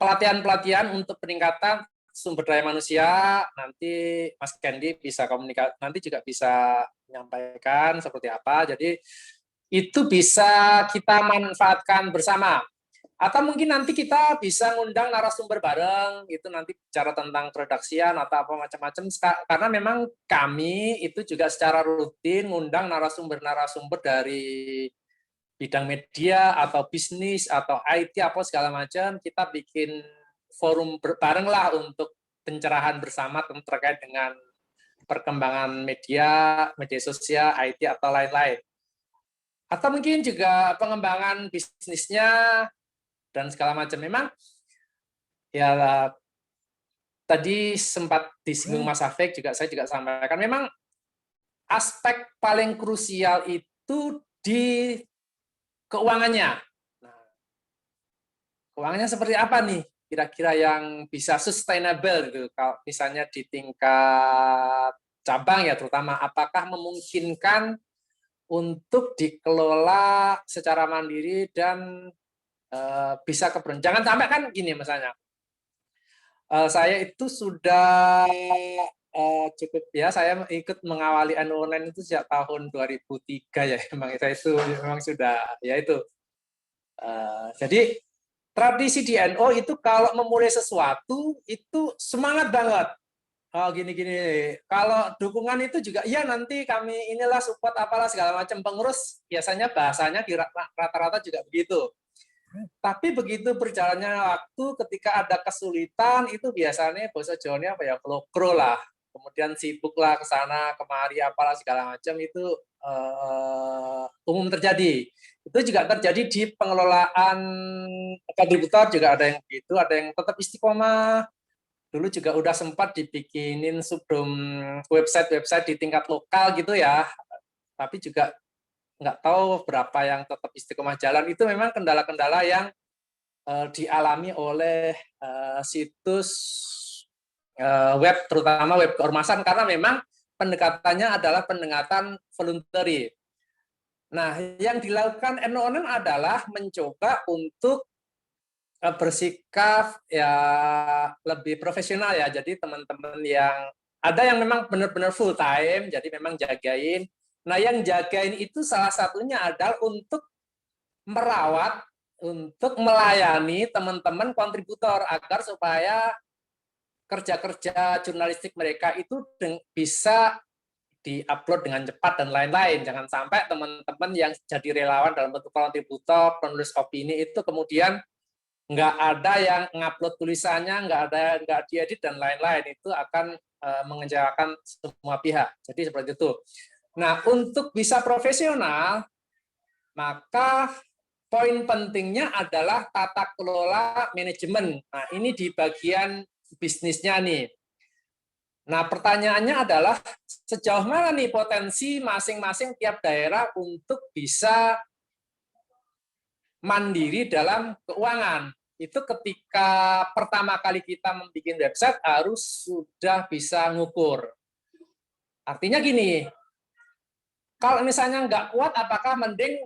pelatihan-pelatihan untuk peningkatan sumber daya manusia. Nanti Mas Kendi bisa komunikasi, nanti juga bisa menyampaikan seperti apa. Jadi itu bisa kita manfaatkan bersama. Atau mungkin nanti kita bisa ngundang narasumber bareng, itu nanti bicara tentang redaksian atau apa macam-macam. Karena memang kami itu juga secara rutin ngundang narasumber-narasumber dari bidang media atau bisnis atau IT apa segala macam. Kita bikin forum bareng lah untuk pencerahan bersama terkait dengan perkembangan media sosial, IT atau lain-lain. Atau mungkin juga pengembangan bisnisnya dan segala macam. Memang ya tadi sempat disinggung Mas Afik juga, saya juga sampaikan memang aspek paling krusial itu di keuangannya. Nah, keuangannya seperti apa nih? Kira-kira yang bisa sustainable gitu. Kalau misalnya di tingkat cabang ya terutama, apakah memungkinkan untuk dikelola secara mandiri dan bisa keberuntungan. Jangan sampai kan gini misalnya, saya itu sudah cukup ya, saya ikut mengawali NU Online itu sejak tahun 2003 ya, memang saya itu memang sudah ya itu. Jadi tradisi di NU itu kalau memulai sesuatu itu semangat banget. Oh gini-gini. Kalau dukungan itu juga, ya nanti kami inilah support apalah segala macam. Pengurus biasanya bahasanya di rata-rata juga begitu. Tapi begitu berjalannya waktu, ketika ada kesulitan itu biasanya bahasa Jawanya apa ya, klokro lah. Kemudian sibuk lah ke sana kemari apalah segala macam, itu umum terjadi. Itu juga terjadi di pengelolaan kontributor, juga ada yang begitu, ada yang tetap istiqomah. Dulu juga udah sempat dibikinin subdom website di tingkat lokal gitu ya, tapi juga nggak tahu berapa yang tetap istiqomah jalan. Itu memang kendala-kendala yang dialami oleh situs web, terutama web keormasan, karena memang pendekatannya adalah pendekatan voluntary. Nah, yang dilakukan NU Online adalah mencoba untuk bersikap ya lebih profesional ya. Jadi teman-teman yang ada yang memang benar-benar full time, jadi memang jagain. Nah, yang jagain itu salah satunya adalah untuk merawat, untuk melayani teman-teman kontributor agar supaya kerja-kerja jurnalistik mereka itu bisa diupload dengan cepat dan lain-lain. Jangan sampai teman-teman yang jadi relawan dalam bentuk kontributor, penulis opini itu kemudian nggak ada yang ngupload tulisannya, nggak diedit dan lain-lain. Itu akan mengecewakan semua pihak. Jadi seperti itu. Nah, untuk bisa profesional, maka poin pentingnya adalah tata kelola manajemen. Nah, ini di bagian bisnisnya nih. Nah, pertanyaannya adalah sejauh mana nih potensi masing-masing tiap daerah untuk bisa mandiri dalam keuangan. Itu ketika pertama kali kita membuat website harus sudah bisa ngukur. Artinya gini, kalau misalnya nggak kuat, apakah mending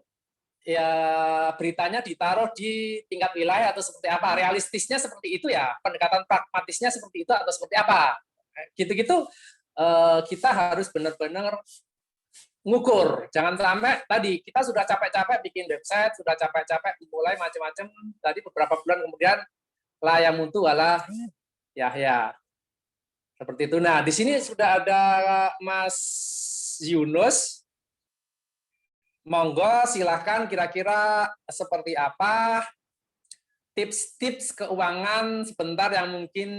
ya beritanya ditaruh di tingkat wilayah atau seperti apa? Realistisnya seperti itu ya, pendekatan pragmatisnya seperti itu atau seperti apa? Gitu-gitu kita harus benar-benar ngukur. Jangan sampai tadi kita sudah capek-capek bikin website, sudah capek-capek mulai macam-macam, tadi beberapa bulan kemudian la yamuntu wala yahya. Seperti itu. Nah, di sini sudah ada Mas Yunus. Monggo silahkan kira-kira seperti apa tips-tips keuangan sebentar yang mungkin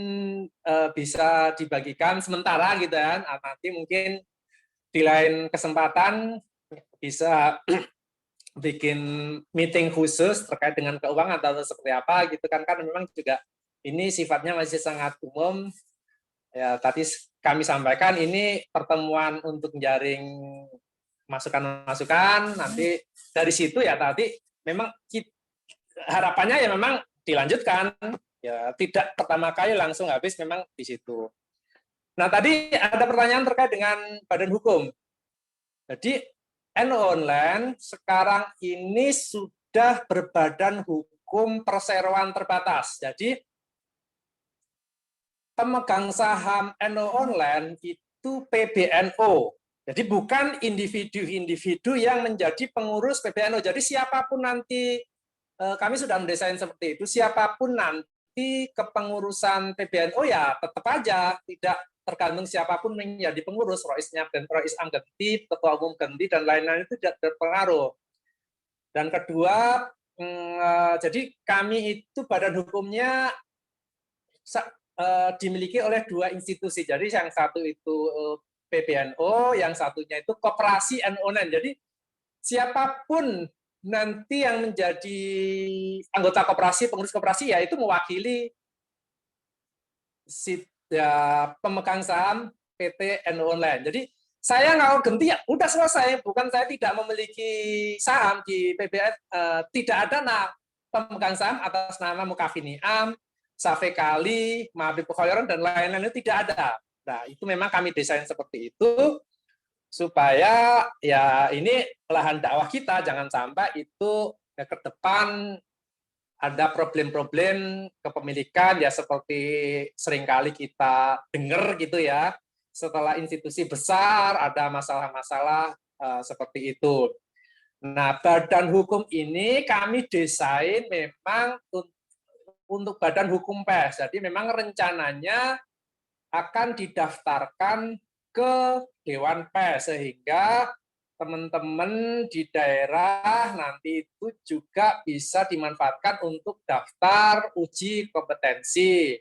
bisa dibagikan sementara gitu kan. Nanti mungkin di lain kesempatan bisa bikin meeting khusus terkait dengan keuangan atau seperti apa gitu kan, memang juga ini sifatnya masih sangat umum. Ya, tadi kami sampaikan ini pertemuan untuk menjaring masukan-masukan, nanti dari situ ya tadi memang harapannya ya memang dilanjutkan, ya tidak pertama kali langsung habis memang di situ. Nah, tadi ada pertanyaan terkait dengan badan hukum. Jadi NU Online sekarang ini sudah berbadan hukum perseroan terbatas. Jadi pemegang saham NU Online itu PBNO. Jadi bukan individu-individu yang menjadi pengurus PBNO. Jadi siapapun nanti, kami sudah mendesain seperti itu, siapapun nanti kepengurusan PBNO ya tetap aja, tidak tergantung siapapun menjadi pengurus, Roisnya dan Rois Am ganti, Ketua Umum ganti, dan lain-lain itu tidak berpengaruh. Dan kedua, jadi kami itu badan hukumnya dimiliki oleh dua institusi. Jadi yang satu itu PBNO, yang satunya itu Koperasi NU Online. Jadi siapapun nanti yang menjadi anggota koperasi, pengurus koperasi, ya itu mewakili pemegang saham PT NU Online. Jadi saya nggak ganti ya udah selesai. Bukan saya tidak memiliki saham di PBN, tidak ada pemegang saham atas nama Mukafiniam, Safekali, Mabib Khoiron, dan lain-lain itu tidak ada. Nah, itu memang kami desain seperti itu supaya ya ini lahan dakwah kita jangan sampai itu ke depan ada problem-problem kepemilikan ya seperti seringkali kita dengar gitu ya, setelah institusi besar ada masalah-masalah seperti itu. Nah, badan hukum ini kami desain memang untuk badan hukum PES. Jadi memang rencananya akan didaftarkan ke Dewan PES sehingga teman-teman di daerah nanti itu juga bisa dimanfaatkan untuk daftar uji kompetensi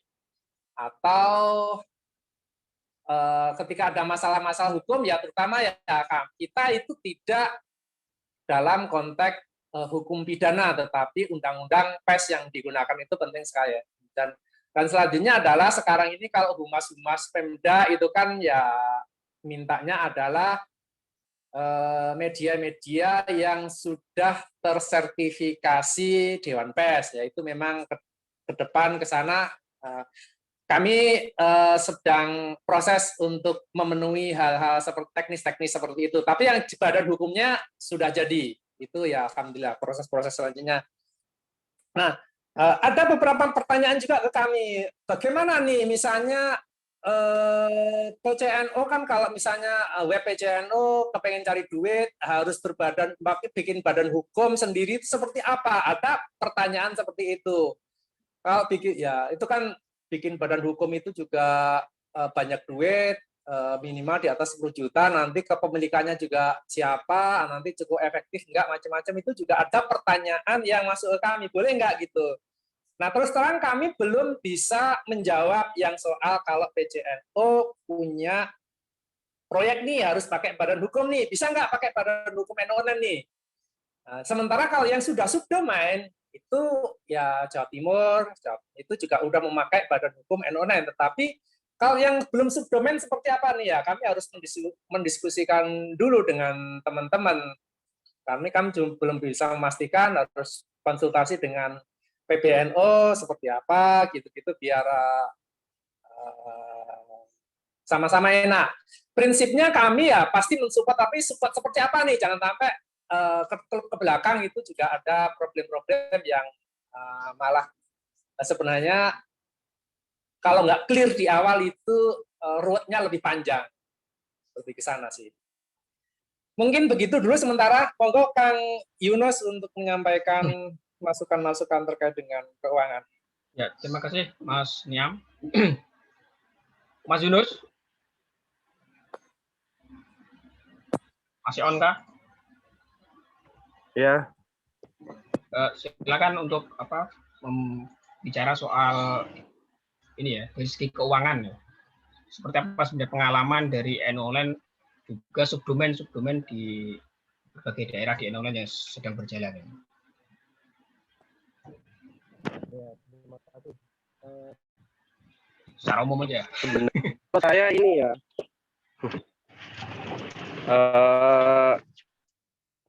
atau ketika ada masalah-masalah hukum ya terutama ya kita itu tidak dalam konteks hukum pidana tetapi undang-undang PES yang digunakan itu penting sekali. Dan selanjutnya adalah sekarang ini kalau humas-humas Pemda itu kan ya mintanya adalah media-media yang sudah tersertifikasi Dewan PES, yaitu memang ke depan ke sana kami sedang proses untuk memenuhi hal-hal seperti teknis-teknis seperti itu. Tapi yang badan hukumnya sudah jadi, itu ya alhamdulillah proses-proses selanjutnya. Nah, ada beberapa pertanyaan juga ke kami. Bagaimana nih misalnya PCNO kan kalau misalnya web PCNO kepengen cari duit harus bikin badan hukum sendiri itu seperti apa? Ada pertanyaan seperti itu. Kalau bikin ya itu kan bikin badan hukum itu juga banyak duit, minimal di atas 10 juta, nanti kepemilikannya juga siapa, nanti cukup efektif enggak, macam-macam itu juga ada pertanyaan yang masuk ke kami. Boleh enggak gitu? Nah, terus terang kami belum bisa menjawab yang soal kalau PJNO punya proyek nih harus pakai badan hukum nih, bisa nggak pakai badan hukum NONN nih? Nah, sementara kalau yang sudah subdomain itu ya Jawa Timur itu juga udah memakai badan hukum NONN, tetapi kalau yang belum subdomain seperti apa nih ya, kami harus mendiskusikan dulu dengan teman-teman. Kami belum bisa memastikan, harus konsultasi dengan PBNO seperti apa gitu-gitu biar sama-sama enak. Prinsipnya kami ya pasti mensupport, tapi support seperti apa nih? Jangan sampai ke belakang itu juga ada problem-problem yang malah sebenarnya kalau nggak clear di awal itu roadnya lebih panjang. Lebih ke sana sih. Mungkin begitu dulu sementara. Monggo Kang Yunus untuk menyampaikan masukan-masukan terkait dengan keuangan. Ya, terima kasih Mas Niam. Mas Yunus? Masih on kah? Ya. Silakan untuk bicara soal ini ya, dari segi keuangan ya. Seperti apa sebenarnya pengalaman dari NONN juga subdomain di berbagai daerah di NONN yang sedang berjalan. Ya, terima kasih. Secara umum aja. Sebenarnya saya ini ya,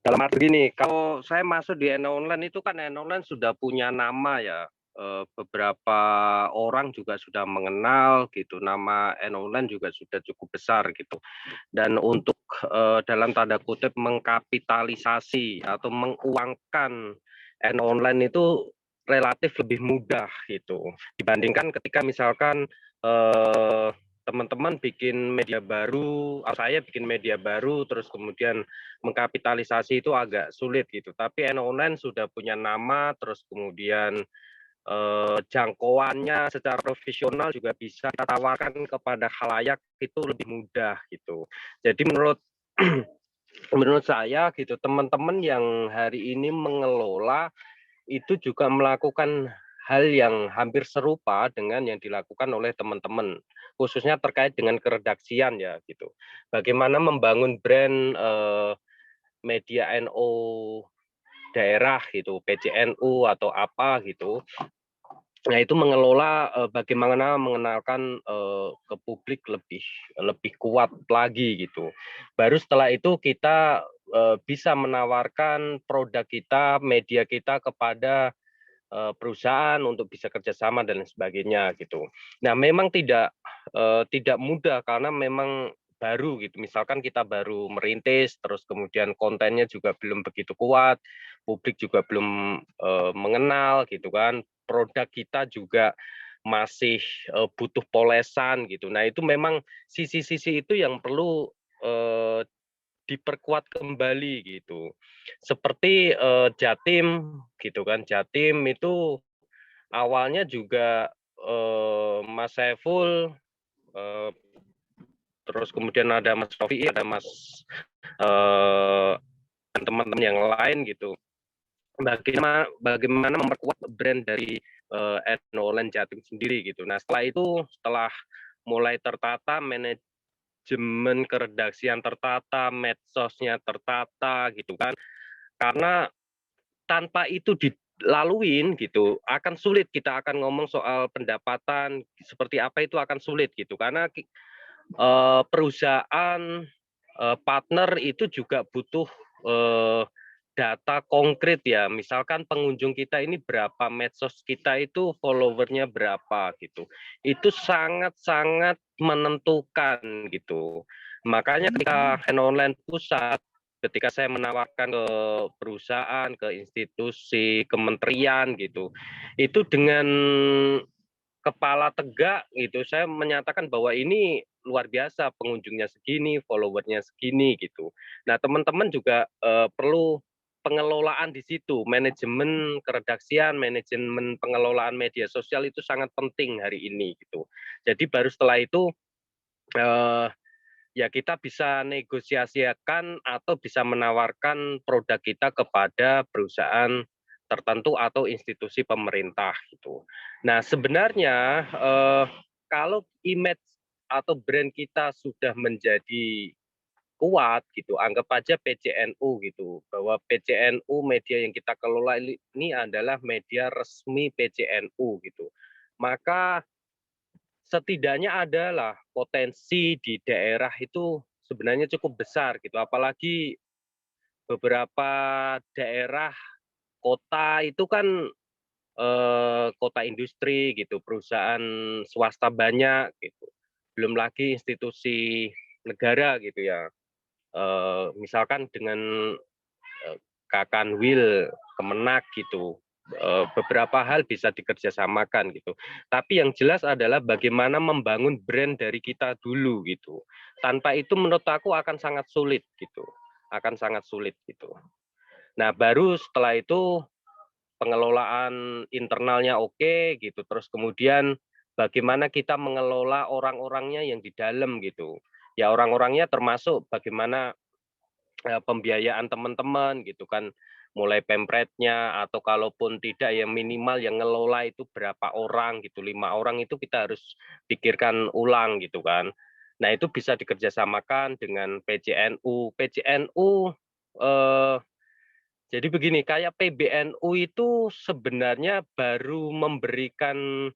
dalam arti gini, kalau saya masuk di NONN itu kan NONN sudah punya nama ya. Beberapa orang juga sudah mengenal gitu, nama NONN juga sudah cukup besar gitu. Dan untuk dalam tanda kutip mengkapitalisasi atau menguangkan NONN itu relatif lebih mudah gitu dibandingkan ketika misalkan teman-teman bikin media baru, saya bikin media baru, terus kemudian mengkapitalisasi itu agak sulit gitu. Tapi NONN sudah punya nama, terus kemudian jangkauannya secara profesional juga bisa kita tawarkan kepada khalayak itu lebih mudah gitu. Jadi menurut saya gitu, teman-teman yang hari ini mengelola itu juga melakukan hal yang hampir serupa dengan yang dilakukan oleh teman-teman, khususnya terkait dengan keredaksian ya gitu. Bagaimana membangun brand media NO daerah gitu, PJNU atau apa gitu. Nah, itu mengelola bagaimana mengenalkan ke publik lebih kuat lagi gitu. Baru setelah itu kita bisa menawarkan produk kita, media kita kepada perusahaan untuk bisa kerjasama dan sebagainya gitu. Nah, memang tidak mudah karena memang baru gitu. Misalkan kita baru merintis, terus kemudian kontennya juga belum begitu kuat, publik juga belum mengenal gitu kan. Produk kita juga masih butuh polesan gitu. Nah, itu memang sisi-sisi itu yang perlu diperkuat kembali gitu. Seperti Jatim gitu kan. Jatim itu awalnya juga Mas Saiful, terus kemudian ada Mas Rofi, ada Mas dan teman-teman yang lain gitu. Bagaimana memperkuat brand dari NONN Jatim sendiri gitu. Nah, setelah mulai tertata, manajemen keredaksian tertata, medsosnya tertata gitu kan. Karena tanpa itu dilaluin gitu, akan sulit kita akan ngomong soal pendapatan seperti apa, itu akan sulit gitu. Karena perusahaan partner itu juga butuh data konkret ya. Misalkan pengunjung kita ini berapa, medsos kita itu followernya berapa gitu. Itu sangat-sangat menentukan gitu. Makanya ketika NONN pusat, ketika saya menawarkan ke perusahaan, ke institusi, kementerian gitu, itu dengan kepala tegak gitu, saya menyatakan bahwa ini luar biasa, pengunjungnya segini, followernya segini gitu. Nah, teman-teman juga perlu pengelolaan di situ, manajemen keredaksian, manajemen pengelolaan media sosial itu sangat penting hari ini gitu. Jadi baru setelah itu ya kita bisa negosiasikan atau bisa menawarkan produk kita kepada perusahaan tertentu atau institusi pemerintah gitu. Nah, sebenarnya kalau image atau brand kita sudah menjadi kuat gitu, anggap aja PCNU gitu, bahwa PCNU media yang kita kelola ini adalah media resmi PCNU gitu. Maka setidaknya adalah potensi di daerah itu sebenarnya cukup besar gitu, apalagi beberapa daerah kota itu kan kota industri gitu, perusahaan swasta banyak gitu. Belum lagi institusi negara gitu ya. Misalkan dengan Kakanwil, Kemenak gitu. Beberapa hal bisa dikerjasamakan gitu. Tapi yang jelas adalah bagaimana membangun brand dari kita dulu gitu. Tanpa itu menurut aku akan sangat sulit gitu. Akan sangat sulit gitu. Nah, baru setelah itu pengelolaan internalnya oke gitu. Terus kemudian bagaimana kita mengelola orang-orangnya yang di dalam gitu. Ya orang-orangnya termasuk bagaimana pembiayaan teman-teman gitu kan, mulai pempretnya atau kalaupun tidak ya minimal yang ngelola itu berapa orang gitu, 5 orang itu kita harus pikirkan ulang gitu kan. Nah itu bisa dikerjasamakan dengan PCNU. PCNU jadi begini, kayak PBNU itu sebenarnya baru memberikan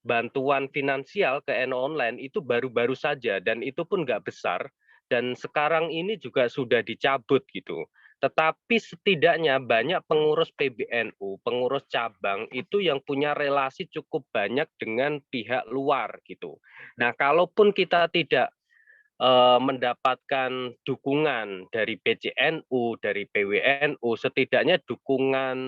bantuan finansial ke NU Online itu baru-baru saja dan itu pun nggak besar dan sekarang ini juga sudah dicabut gitu. Tetapi setidaknya banyak pengurus PBNU, pengurus cabang itu yang punya relasi cukup banyak dengan pihak luar gitu. Nah, kalaupun kita tidak mendapatkan dukungan dari PCNU, dari PWNU, setidaknya dukungan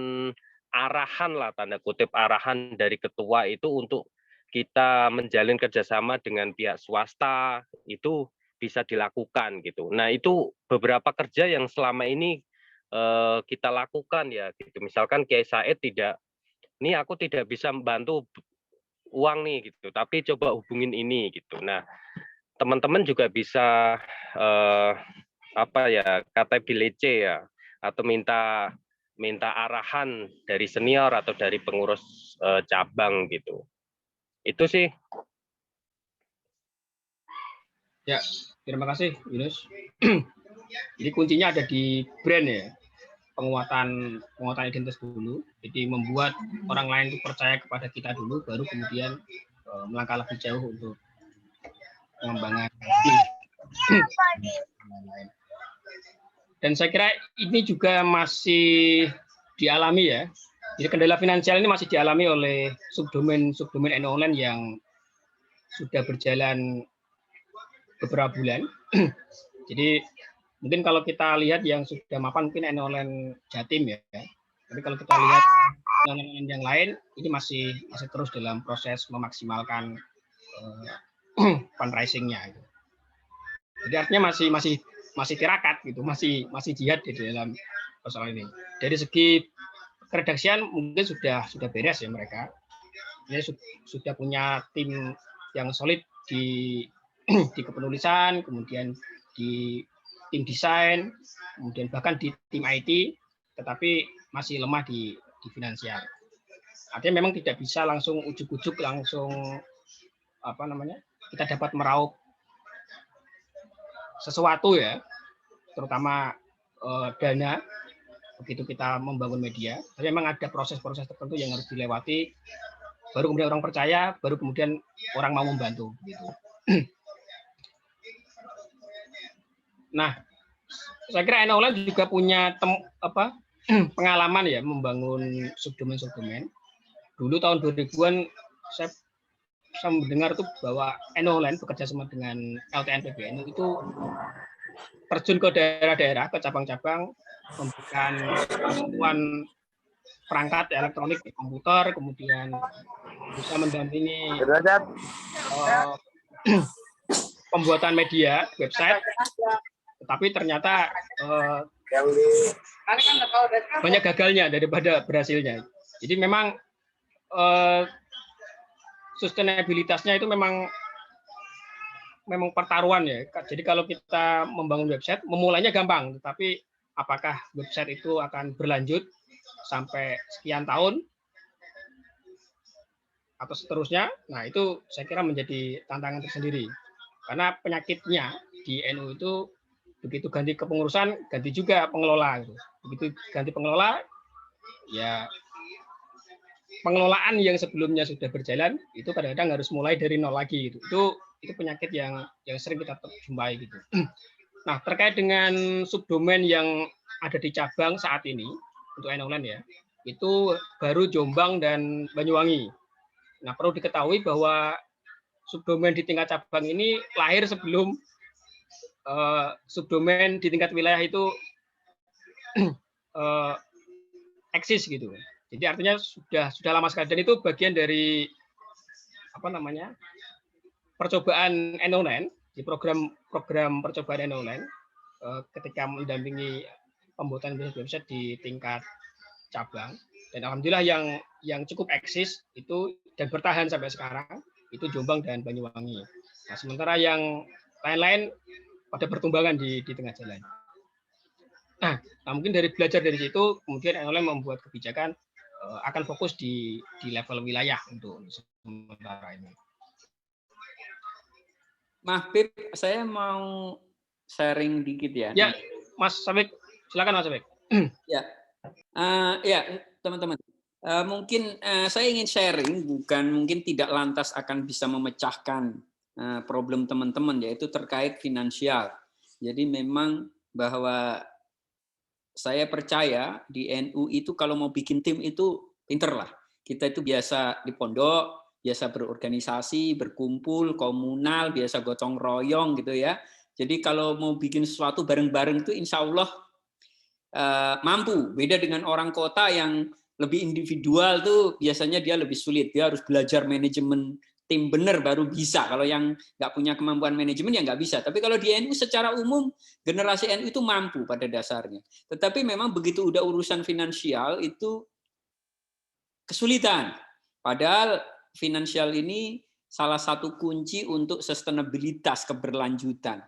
arahan lah, tanda kutip arahan dari ketua itu untuk kita menjalin kerjasama dengan pihak swasta itu bisa dilakukan gitu. Nah itu beberapa kerja yang selama ini kita lakukan ya gitu. Misalkan Kiai Said tidak, ini aku tidak bisa membantu uang nih gitu, tapi coba hubungin ini gitu. Nah teman-teman juga bisa apa ya, kata bilece ya, atau minta arahan dari senior atau dari pengurus cabang gitu. Itu sih. Ya, terima kasih Yunus. Jadi kuncinya ada di brand ya, penguatan identitas dulu. Jadi membuat orang lain itu percaya kepada kita dulu, baru kemudian melangkah lebih jauh untuk pengembangan. Dan saya kira ini juga masih dialami ya. Jadi kendala finansial ini masih dialami oleh subdomain NU Online yang sudah berjalan beberapa bulan. Jadi mungkin kalau kita lihat yang sudah mapan mungkin NU Online Jatim ya. Tapi kalau kita lihat online yang lain ini masih terus dalam proses memaksimalkan fundraising-nya. Jadi artinya masih tirakat gitu, masih jihad di dalam persoalan ini. Dari segi keredaksian mungkin sudah beres ya mereka. Ini sudah punya tim yang solid di kepenulisan, kemudian di tim desain, kemudian bahkan di tim IT, tetapi masih lemah di finansial. Artinya memang tidak bisa langsung ujuk-ujuk langsung kita dapat meraup sesuatu ya, terutama dana begitu kita membangun media. Tapi memang ada proses-proses tertentu yang harus dilewati, baru kemudian orang percaya, baru kemudian orang mau membantu. Gitu. Nah, saya kira NU Online juga punya pengalaman ya membangun subdomain. Dulu tahun 2000-an saya mendengar tuh bahwa NU Online bekerja sama dengan LTN PBNU itu terjun ke daerah-daerah, ke cabang-cabang, memberikan bantuan perangkat elektronik di komputer, kemudian bisa mendampingi pembuatan media, website, tetapi ternyata banyak gagalnya daripada berhasilnya. Jadi memang sustainabilitasnya itu memang pertaruhan ya. Jadi kalau kita membangun website, memulainya gampang, tetapi apakah website itu akan berlanjut sampai sekian tahun atau seterusnya. Nah, itu saya kira menjadi tantangan tersendiri. Karena penyakitnya di NU itu begitu ganti kepengurusan, ganti juga pengelola. Begitu ganti pengelola, ya pengelolaan yang sebelumnya sudah berjalan itu kadang-kadang harus mulai dari nol lagi gitu. Itu penyakit yang sering kita jumpai gitu. Nah, terkait dengan subdomain yang ada di cabang saat ini untuk N-Online ya, itu baru Jombang dan Banyuwangi. Nah, perlu diketahui bahwa subdomain di tingkat cabang ini lahir sebelum subdomain di tingkat wilayah itu eksis gitu. Jadi artinya sudah lama sekali, dan itu bagian dari percobaan N-Online, di program percobaan N-Online ketika mendampingi pembuatan website di tingkat cabang, dan alhamdulillah yang cukup eksis itu dan bertahan sampai sekarang itu Jombang dan Banyuwangi. Nah, sementara yang lain-lain pada pertumbangan di tengah jalan. Nah, mungkin dari belajar dari situ kemudian N-Online membuat kebijakan akan fokus di level wilayah untuk sementara ini. Mahbib, saya mau sharing dikit ya. Ya, Mas Sabik, silakan Mas Sabik. Ya, ya teman-teman. Mungkin saya ingin sharing, bukan mungkin tidak lantas akan bisa memecahkan problem teman-teman, yaitu terkait finansial. Jadi memang bahwa saya percaya di NU itu kalau mau bikin tim itu pinter lah. Kita itu biasa di pondok, biasa berorganisasi, berkumpul, komunal, biasa gotong royong gitu ya. Jadi kalau mau bikin sesuatu bareng-bareng itu insya Allah mampu. Beda dengan orang kota yang lebih individual tuh biasanya dia lebih sulit. Dia harus belajar manajemen tim benar baru bisa. Kalau yang nggak punya kemampuan manajemen ya nggak bisa. Tapi kalau di NU secara umum generasi NU itu mampu pada dasarnya. Tetapi memang begitu udah urusan finansial itu kesulitan. Padahal finansial ini salah satu kunci untuk sustainabilitas keberlanjutan.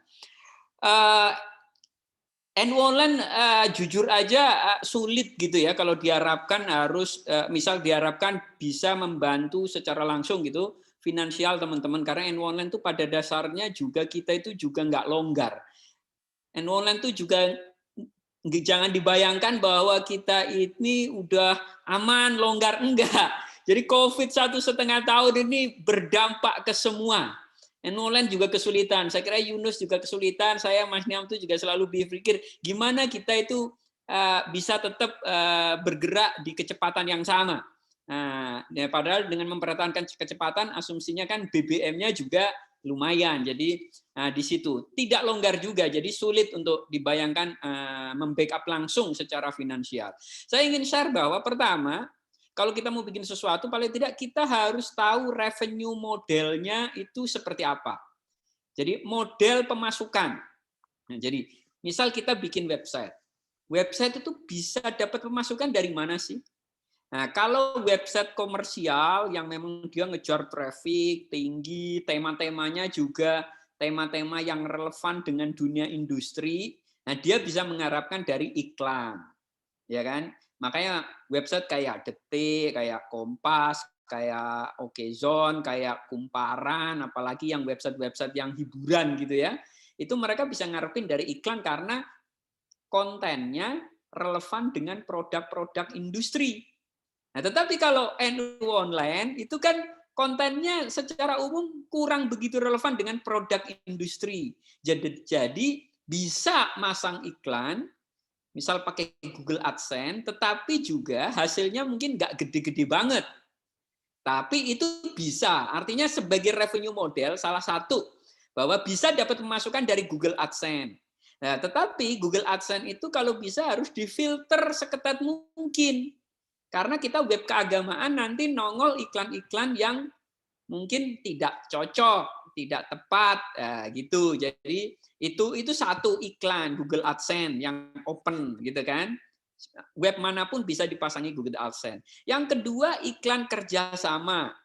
NU Online jujur aja sulit gitu ya kalau diharapkan harus misal diharapkan bisa membantu secara langsung gitu finansial teman-teman, karena NU Online itu pada dasarnya juga kita itu juga nggak longgar. NU Online itu juga jangan dibayangkan bahwa kita ini udah aman, longgar, enggak. Jadi COVID 1,5 tahun ini berdampak ke semua. NU Online juga kesulitan. Saya kira Yunus juga kesulitan. Saya, Mas Niam itu juga selalu berpikir gimana kita itu bisa tetap bergerak di kecepatan yang sama. Nah, ya padahal dengan mempertahankan kecepatan, asumsinya kan BBM-nya juga lumayan. Jadi di situ tidak longgar juga. Jadi sulit untuk dibayangkan membackup langsung secara finansial. Saya ingin share bahwa pertama, kalau kita mau bikin sesuatu, paling tidak kita harus tahu revenue modelnya itu seperti apa. Jadi model pemasukan. Nah, jadi misal kita bikin website. Website itu bisa dapat pemasukan dari mana sih? Nah, kalau website komersial yang memang dia ngejar traffic tinggi, tema-temanya juga tema-tema yang relevan dengan dunia industri, nah dia bisa mengharapkan dari iklan. Ya kan? Makanya website kayak Detik, kayak Kompas, kayak Okezone, kayak Kumparan, apalagi yang website-website yang hiburan gitu ya, itu mereka bisa ngarepin dari iklan karena kontennya relevan dengan produk-produk industri. Nah, tetapi kalau NU Online itu kan kontennya secara umum kurang begitu relevan dengan produk industri. Jadi bisa masang iklan, misal pakai Google AdSense, tetapi juga hasilnya mungkin nggak gede-gede banget. Tapi itu bisa, artinya sebagai revenue model salah satu, bahwa bisa dapat pemasukan dari Google AdSense. Nah, tetapi Google AdSense itu kalau bisa harus difilter seketat mungkin. Karena kita web keagamaan nanti nongol iklan-iklan yang mungkin tidak cocok, tidak tepat, gitu. Jadi itu satu iklan Google AdSense yang open, gitu kan. Web manapun bisa dipasangi Google AdSense. Yang kedua iklan kerjasama.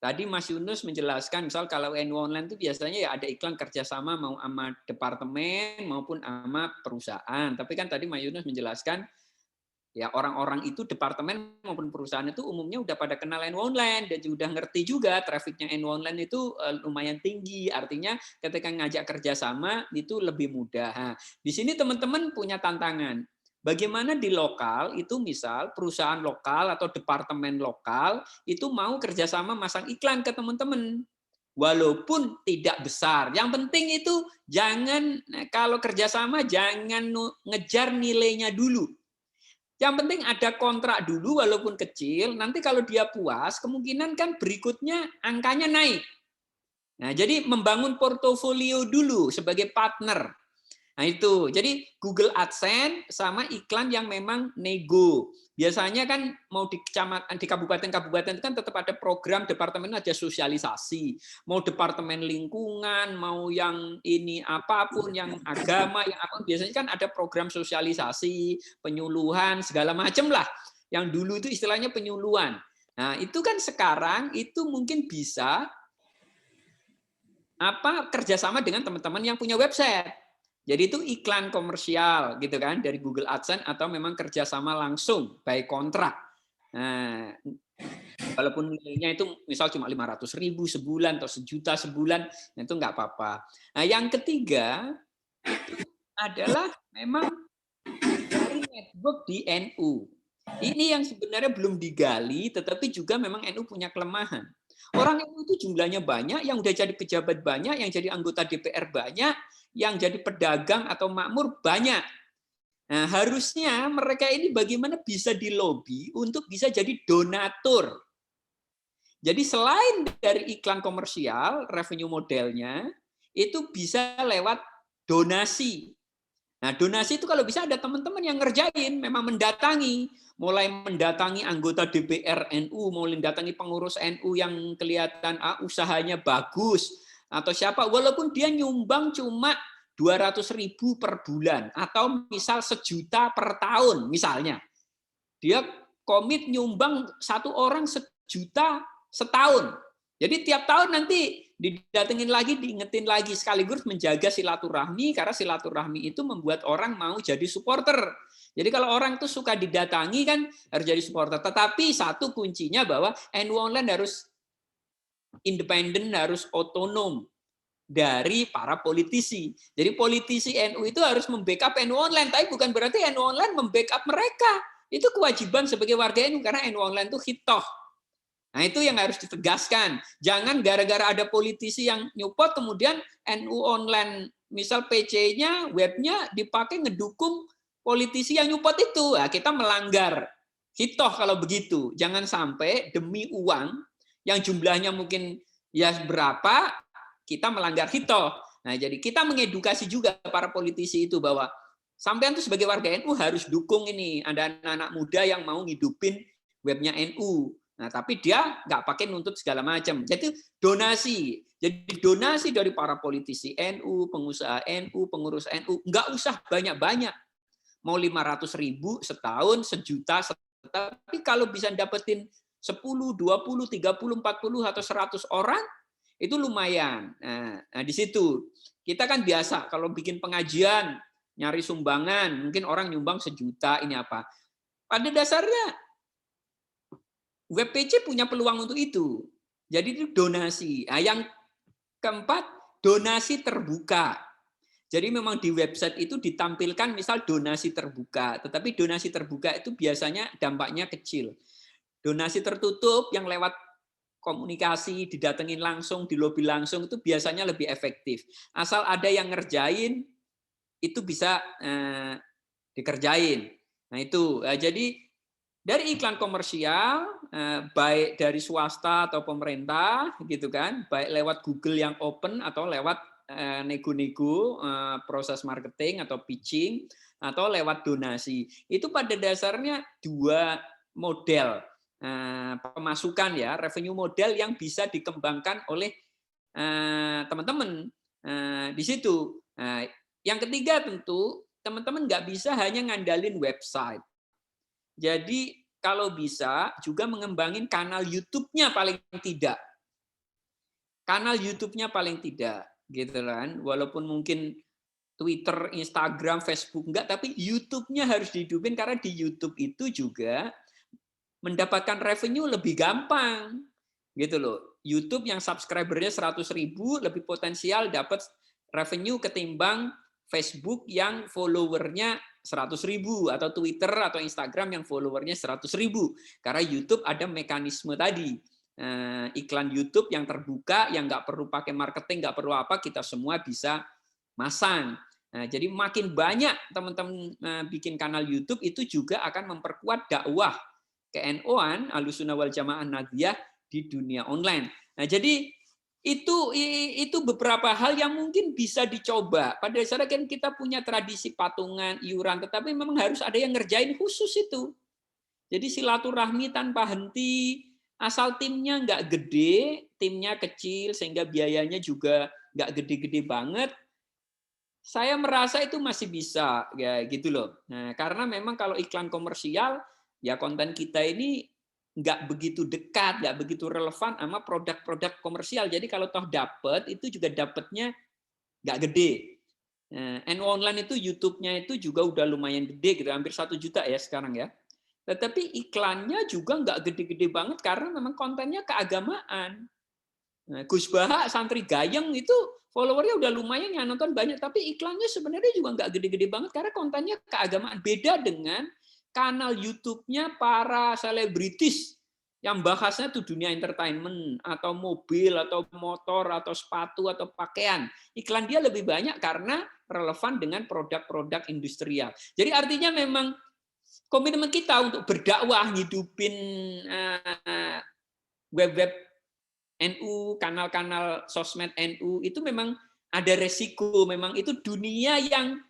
Tadi Mas Yunus menjelaskan, misal kalau NU Online itu biasanya ya ada iklan kerjasama mau sama departemen maupun sama perusahaan. Tapi kan tadi Mas Yunus menjelaskan Ya, orang-orang itu departemen maupun perusahaan itu umumnya udah pada kenal online dan sudah ngerti juga trafficnya online itu lumayan tinggi. Artinya ketika ngajak kerjasama itu lebih mudah. Nah, di sini teman-teman punya tantangan. Bagaimana di lokal itu misal perusahaan lokal atau departemen lokal itu mau kerjasama masang iklan ke teman-teman. Walaupun tidak besar. Yang penting itu jangan, kalau kerjasama jangan ngejar nilainya dulu. Yang penting ada kontrak dulu walaupun kecil, nanti kalau dia puas, kemungkinan kan berikutnya angkanya naik. Nah, jadi membangun portofolio dulu sebagai partner. Nah, itu. Jadi Google AdSense sama iklan yang memang nego. Biasanya kan mau di kecamatan, di kabupaten-kabupaten kan tetap ada program departemen aja sosialisasi. Mau departemen lingkungan, mau yang ini apapun, yang agama, yang apa, biasanya kan ada program sosialisasi, penyuluhan, segala macam lah. Yang dulu itu istilahnya penyuluhan. Nah, itu kan sekarang itu mungkin bisa kerjasama dengan teman-teman yang punya website. Jadi itu iklan komersial gitu kan dari Google AdSense atau memang kerjasama langsung by kontrak. Nah, walaupun nilainya itu misal cuma 500.000 sebulan atau 1 juta sebulan, itu nggak apa-apa. Nah, yang ketiga itu adalah memang dari network di NU. Ini yang sebenarnya belum digali, tetapi juga memang NU punya kelemahan. Orang NU itu jumlahnya banyak, yang udah jadi pejabat banyak, yang jadi anggota DPR banyak, yang jadi pedagang atau makmur banyak. Nah, harusnya mereka ini bagaimana bisa dilobi untuk bisa jadi donatur. Jadi selain dari iklan komersial, revenue modelnya itu bisa lewat donasi. Nah, donasi itu kalau bisa ada teman-teman yang ngerjain, memang mendatangi, mulai mendatangi anggota DPR NU, mulai mendatangi pengurus NU yang kelihatan usahanya bagus, atau siapa, walaupun dia nyumbang cuma 200.000 per bulan, atau misal 1 juta per tahun, misalnya. Dia komit nyumbang 1 orang 1 juta setahun. Jadi tiap tahun nanti didatengin lagi, diingetin lagi, sekaligus menjaga silaturahmi, karena silaturahmi itu membuat orang mau jadi supporter. Jadi kalau orang itu suka didatangi kan harus jadi supporter. Tetapi satu kuncinya bahwa NU Online harus independen, harus otonom dari para politisi. Jadi politisi NU itu harus membackup NU Online, tapi bukan berarti NU Online membackup mereka. Itu kewajiban sebagai warga NU, karena NU Online itu hitoh. Nah, itu yang harus ditegaskan. Jangan gara-gara ada politisi yang nyupport, kemudian NU Online, misal PC-nya, webnya dipakai ngedukung politisi yang nyupport itu. Nah, kita melanggar hitoh kalau begitu. Jangan sampai demi uang, yang jumlahnya mungkin ya berapa, kita melanggar hitoh. Nah, jadi kita mengedukasi juga para politisi itu bahwa sampean itu sebagai warga NU harus dukung ini. Ada anak-anak muda yang mau ngidupin webnya NU. Nah, tapi dia nggak pakai nuntut segala macam. Jadi donasi. Jadi donasi dari para politisi NU, pengusaha NU, pengurus NU, nggak usah banyak-banyak. Mau 500.000 setahun, 1 juta, tapi kalau bisa dapetin 10, 20, 30, 40, atau 100 orang, itu lumayan. Nah, di situ. Kita kan biasa kalau bikin pengajian, nyari sumbangan, mungkin orang nyumbang 1 juta, ini apa. Pada dasarnya, WebPC punya peluang untuk itu. Jadi itu donasi. Nah, yang keempat, donasi terbuka. Jadi memang di website itu ditampilkan misal donasi terbuka, tetapi donasi terbuka itu biasanya dampaknya kecil. Donasi tertutup yang lewat komunikasi, didatengin langsung, di lobby langsung, itu biasanya lebih efektif. Asal ada yang ngerjain, itu bisa dikerjain. Nah itu, jadi dari iklan komersial, baik dari swasta atau pemerintah, gitu kan, baik lewat Google yang open atau lewat nego-nego, proses marketing atau pitching, atau lewat donasi. Itu pada dasarnya 2 model pemasukan ya, revenue model yang bisa dikembangkan oleh teman-teman di situ. Yang ketiga tentu teman-teman nggak bisa hanya ngandalin website. Jadi kalau bisa juga mengembangin kanal YouTube-nya paling tidak. Kanal YouTube-nya paling tidak, gitu kan. Walaupun mungkin Twitter, Instagram, Facebook enggak, tapi YouTube-nya harus dihidupin karena di YouTube itu juga mendapatkan revenue lebih gampang. Gitu loh. YouTube yang subscribernya 100.000 lebih potensial dapat revenue ketimbang Facebook yang followernya 100.000 atau Twitter atau Instagram yang followernya 100.000. Karena YouTube ada mekanisme tadi. Iklan YouTube yang terbuka, yang nggak perlu pakai marketing, nggak perlu apa, kita semua bisa masang. Nah, jadi makin banyak teman-teman bikin kanal YouTube itu juga akan memperkuat dakwah ke-NU-an Ahlussunnah wal Jamaah Nahdliyah di dunia online. Nah, jadi itu beberapa hal yang mungkin bisa dicoba. Pada dasarnya kan kita punya tradisi patungan, iuran, tetapi memang harus ada yang ngerjain khusus itu. Jadi silaturahmi tanpa henti, asal timnya nggak gede, timnya kecil sehingga biayanya juga nggak gede-gede banget, saya merasa itu masih bisa, ya gitu loh. Nah, karena memang kalau iklan komersial, ya konten kita ini nggak begitu dekat, nggak begitu relevan sama produk-produk komersial. Jadi kalau toh dapat, itu juga dapatnya nggak gede. NU Online itu YouTube-nya itu juga udah lumayan gede, gitu, hampir 1 juta ya sekarang ya. Tetapi iklannya juga nggak gede-gede banget karena memang kontennya keagamaan. Nah, Gus Baha santri Gayeng itu followernya udah lumayan yang nonton banyak, tapi iklannya sebenarnya juga nggak gede-gede banget karena kontennya keagamaan. Beda dengan kanal YouTube-nya para selebritis yang bahasnya tuh dunia entertainment atau mobil atau motor atau sepatu atau pakaian. Iklan dia lebih banyak karena relevan dengan produk-produk industrial. Jadi artinya memang komitmen kita untuk berdakwah, ngidupin web-web NU, kanal-kanal sosmed NU itu memang ada resiko, memang itu dunia yang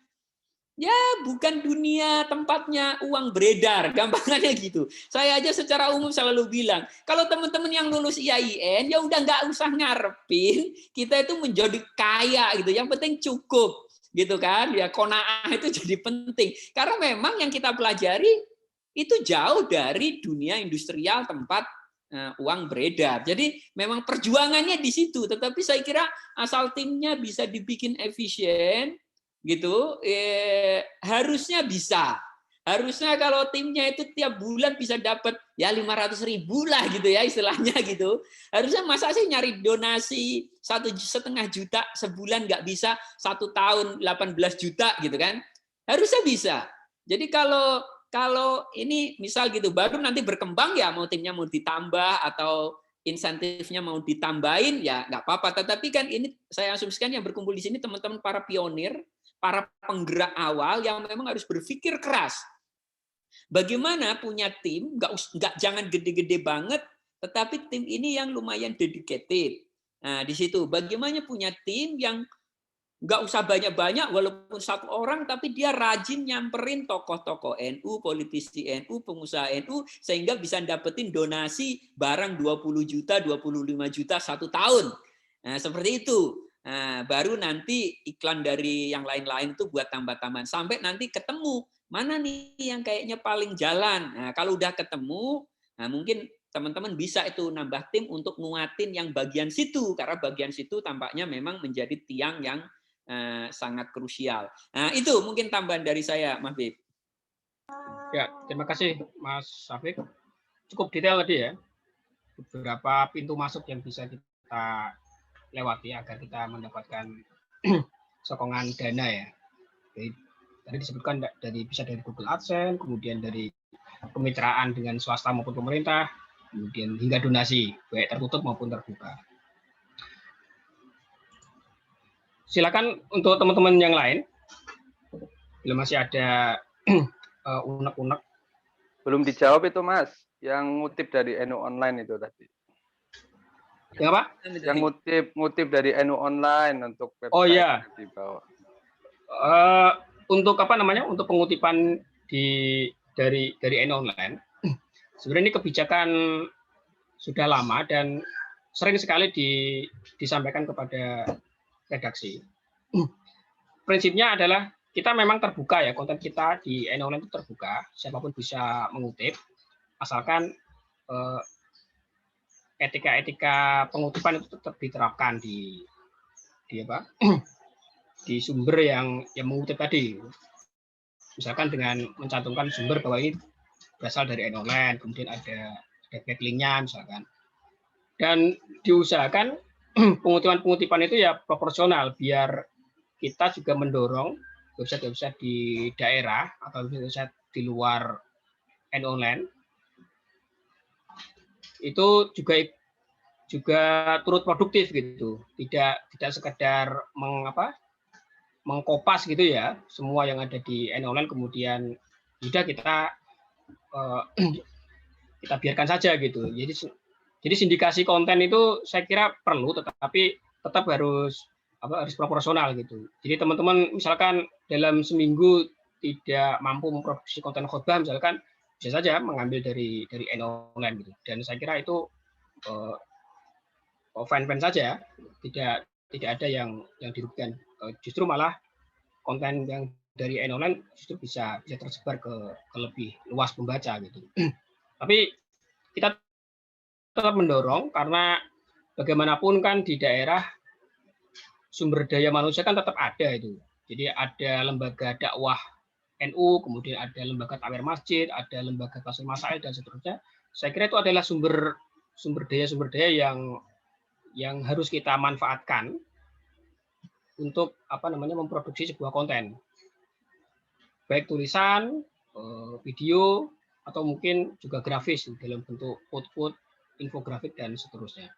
ya bukan dunia tempatnya uang beredar, gampangannya gitu. Saya aja secara umum selalu bilang, kalau teman-teman yang lulus IAIN ya udah nggak usah ngarepin kita itu menjadi kaya gitu, yang penting cukup gitu kan, ya qanaah itu jadi penting. Karena memang yang kita pelajari itu jauh dari dunia industrial tempat uang beredar. Jadi memang perjuangannya di situ, tetapi saya kira asal timnya bisa dibikin efisien gitu, harusnya bisa. Harusnya kalau timnya itu tiap bulan bisa dapat ya 500.000 lah gitu ya istilahnya gitu. Harusnya masa sih nyari donasi 1,5 juta sebulan nggak bisa, 1 tahun 18 juta gitu kan? Harusnya bisa. Jadi kalau ini misal gitu baru nanti berkembang ya mau timnya mau ditambah atau insentifnya mau ditambahin ya nggak apa-apa. Tetapi kan ini saya asumsikan yang berkumpul di sini teman-teman para pionir, para penggerak awal yang memang harus berpikir keras. Bagaimana punya tim, jangan gede-gede banget, tetapi tim ini yang lumayan dedicated. Nah, di situ bagaimana punya tim yang nggak usah banyak-banyak, walaupun 1 orang, tapi dia rajin nyamperin tokoh-tokoh NU, politisi NU, pengusaha NU, sehingga bisa dapetin donasi barang 20 juta, 25 juta 1 tahun. Nah, seperti itu. Nah, baru nanti iklan dari yang lain-lain itu buat tambah-tambahan. Sampai nanti ketemu, mana nih yang kayaknya paling jalan. Nah, kalau udah ketemu, nah mungkin teman-teman bisa itu nambah tim untuk nguatin yang bagian situ. Karena bagian situ tampaknya memang menjadi tiang yang sangat krusial. Nah, itu mungkin tambahan dari saya, Mas Bib. Ya, terima kasih Mas Syafiq. Cukup detail tadi ya. Beberapa pintu masuk yang bisa kita lewati agar kita mendapatkan sokongan dana ya. Jadi, tadi disebutkan bisa dari Google AdSense, kemudian dari kemitraan dengan swasta maupun pemerintah, kemudian hingga donasi, baik tertutup maupun terbuka. Silakan untuk teman-teman yang lain. Bila masih ada unek-unek. Belum dijawab itu Mas, yang ngutip dari NU Online itu tadi. Yang apa? Yang ngutip dari NU Online untuk website. Oh iya. Di bawah. Untuk apa namanya? Untuk pengutipan dari NU Online. Sebenarnya ini kebijakan sudah lama dan sering sekali disampaikan kepada redaksi. Prinsipnya adalah kita memang terbuka ya, konten kita di NU Online itu terbuka, siapapun bisa mengutip, asalkan etika-etika pengutipan itu tetap diterapkan di di sumber yang mengutip tadi. Misalkan dengan mencantumkan sumber bahwa ini berasal dari N-online, kemudian ada backlink-nya misalkan. Dan diusahakan pengutipan itu ya proporsional, biar kita juga mendorong website-website di daerah atau website di luar N-online itu juga turut produktif gitu, tidak sekedar mengkopas gitu ya semua yang ada di N-online, kemudian sudah kita biarkan saja gitu. Jadi sindikasi konten itu saya kira perlu, tetapi tetap harus proporsional gitu. Jadi teman-teman misalkan dalam seminggu tidak mampu memproduksi konten khotbah misalkan, bisa saja mengambil dari N-online gitu. Dan saya kira itu fine-fine saja, tidak ada yang dirugikan. Justru malah konten yang dari N-online justru bisa tersebar ke lebih luas pembaca gitu. Tapi kita tetap mendorong, karena bagaimanapun kan di daerah sumber daya manusia kan tetap ada itu. Jadi ada lembaga dakwah NU, kemudian ada lembaga takmir masjid, ada lembaga Tasawuf Masail dan seterusnya. Saya kira itu adalah sumber daya yang harus kita manfaatkan untuk memproduksi sebuah konten, baik tulisan, video, atau mungkin juga grafis dalam bentuk quote-quote, infografik dan seterusnya.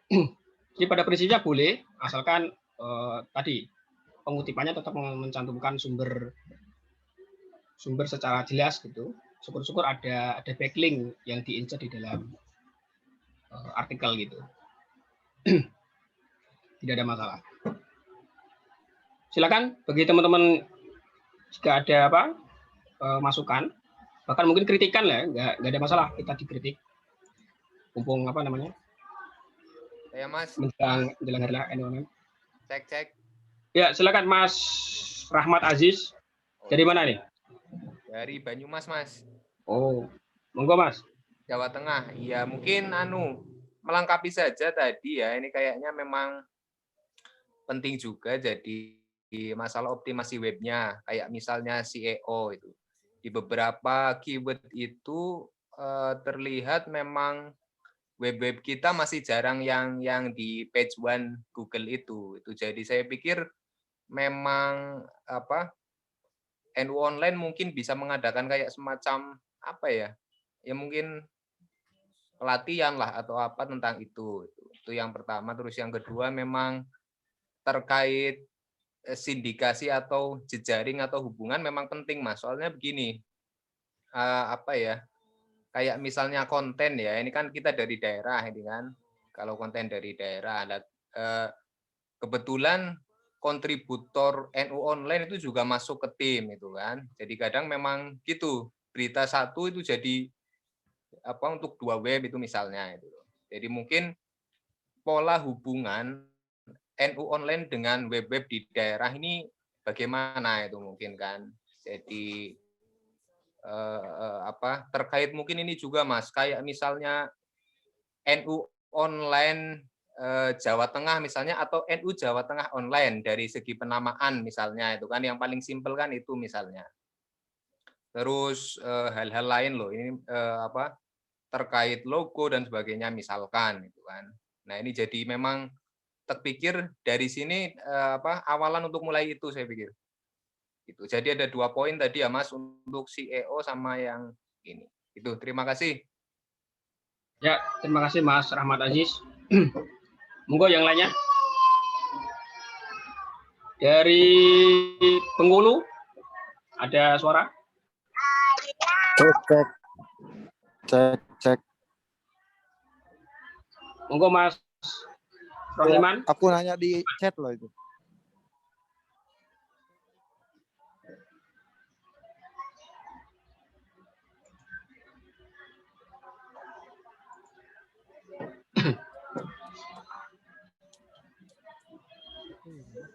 Jadi pada prinsipnya boleh, asalkan tadi pengutipannya tetap mencantumkan sumber secara jelas gitu. Syukur-syukur ada backlink yang di-insert di dalam artikel gitu. Tidak ada masalah. Silakan bagi teman-teman jika ada masukan, bahkan mungkin kritikan lah, nggak ada masalah kita dikritik. Mumpung Ya Mas. Menjelang hari N-online. Cek. Ya silakan Mas Rahmat Aziz. Dari mana nih? Dari Banyumas Mas. Oh, monggo Mas. Jawa Tengah. Iya mungkin melengkapi saja tadi ya. Ini kayaknya memang penting juga jadi masalah optimasi webnya. Kayak misalnya SEO itu. Di beberapa keyword itu terlihat memang web-web kita masih jarang yang di page one Google itu. Jadi saya pikir memang NU Online mungkin bisa mengadakan kayak semacam ya mungkin pelatihan lah atau apa tentang itu. Itu yang pertama. Terus yang kedua memang terkait sindikasi atau jejaring atau hubungan memang penting Mas. Soalnya begini, kayak misalnya konten ya, ini kan kita dari daerah ini kan. Kalau konten dari daerah, kebetulan kontributor NU Online itu juga masuk ke tim itu kan. Jadi kadang memang gitu, berita satu itu jadi untuk 2 web itu misalnya itu. Jadi mungkin pola hubungan NU Online dengan web-web di daerah ini bagaimana itu mungkin kan. Jadi terkait mungkin ini juga Mas, kayak misalnya NU Online Jawa Tengah misalnya, atau NU Jawa Tengah Online dari segi penamaan misalnya, itu kan yang paling simpel kan itu misalnya. Terus hal-hal lain loh ini terkait logo dan sebagainya misalkan itu kan. Nah ini jadi memang terpikir dari sini awalan untuk mulai itu saya pikir. Itu. Jadi ada 2 poin tadi ya Mas untuk SEO sama yang ini. Itu. Terima kasih. Ya, terima kasih Mas Rahmat Aziz. Monggo yang lainnya. Dari Bengkulu ada suara? Cek. Monggo Mas Rohiman. Aku nanya di chat loh itu.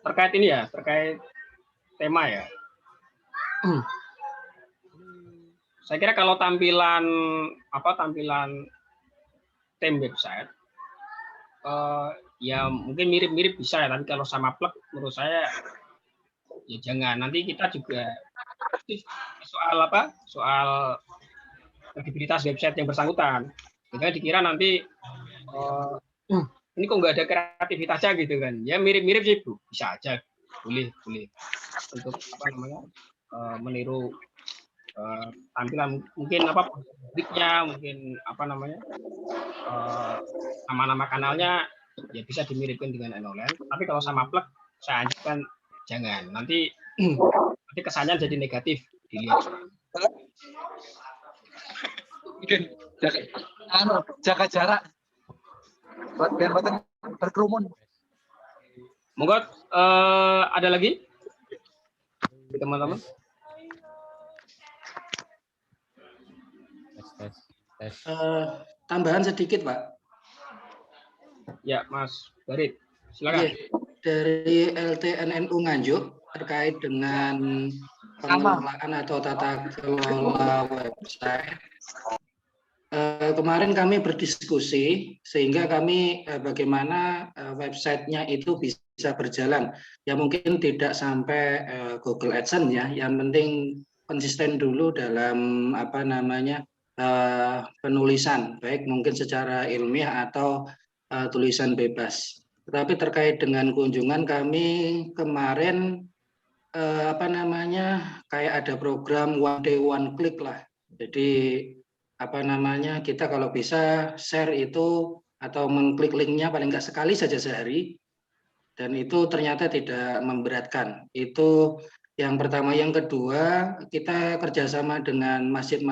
Terkait ini ya, terkait tema ya. Saya kira kalau tampilan tim website ya mungkin mirip-mirip bisa ya, tapi kalau sama plug menurut saya ya jangan. Nanti kita juga soal apa? Soal kredibilitas website yang bersangkutan. Kita dikira nanti ini kok nggak ada kreativitasnya gitu kan? Ya mirip-mirip sih Bu, bisa aja, boleh untuk apa namanya meniru tampilan mungkin apa publiknya, mungkin apa namanya nama-nama kanalnya ya bisa dimiripkan dengan Enoland. Tapi kalau sama plug saya anjurkan jangan. Nanti kesannya jadi negatif dilihat. Jaga jarak biar berkerumun. Monggo ada lagi teman-teman. Tambahan sedikit, Pak. Ya, Mas Barit, silakan. Dari LTNNU Nganjuk terkait dengan pengelolaan atau tata kelola website. Kemarin kami berdiskusi sehingga kami bagaimana websitenya itu bisa berjalan. Ya mungkin tidak sampai Google AdSense ya, yang penting konsisten dulu dalam apa namanya penulisan, baik mungkin secara ilmiah atau tulisan bebas. Tetapi terkait dengan kunjungan kami kemarin apa namanya kayak ada program one day one click lah. Jadi apa namanya kita kalau bisa share itu atau mengklik linknya paling nggak sekali saja sehari, dan itu ternyata tidak memberatkan. Itu yang pertama. Yang kedua, kita kerjasama dengan masjid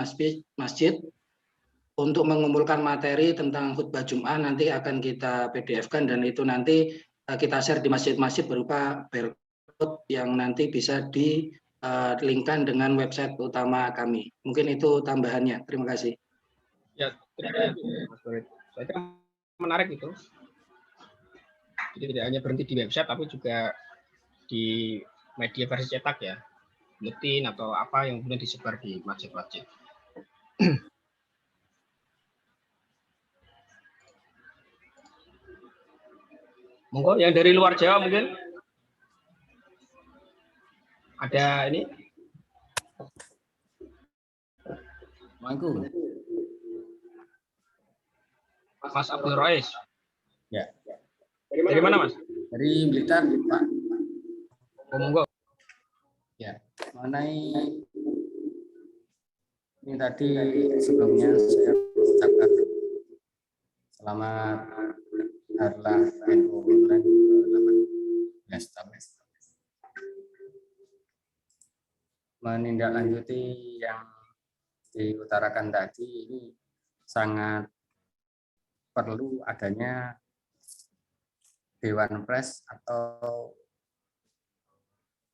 untuk mengumpulkan materi tentang khutbah Jum'ah, nanti akan kita PDF-kan dan itu nanti kita share di masjid-masjid berupa barcode yang nanti bisa di-linkkan dengan website utama kami. Mungkin itu tambahannya. Terima kasih. Ya, terima kasih Mas Barit. Saya kira menarik itu. Jadi tidak hanya berhenti di website, tapi juga di media versi cetak ya, bulletin atau apa yang kemudian disebar di masjid-masjid. Monggo yang dari luar Jawa mungkin ada ini. Assalamualaikum. Mas Abdul Rais. Ya. Dari mana Mas? Dari Blitar, Pak. Oh, monggo. Ya, mengenai ini tadi sebelumnya saya mengucapkan selamat Harlah NU Online ke-18. Menindaklanjuti yang diutarakan tadi, ini sangat perlu adanya Dewan Pers atau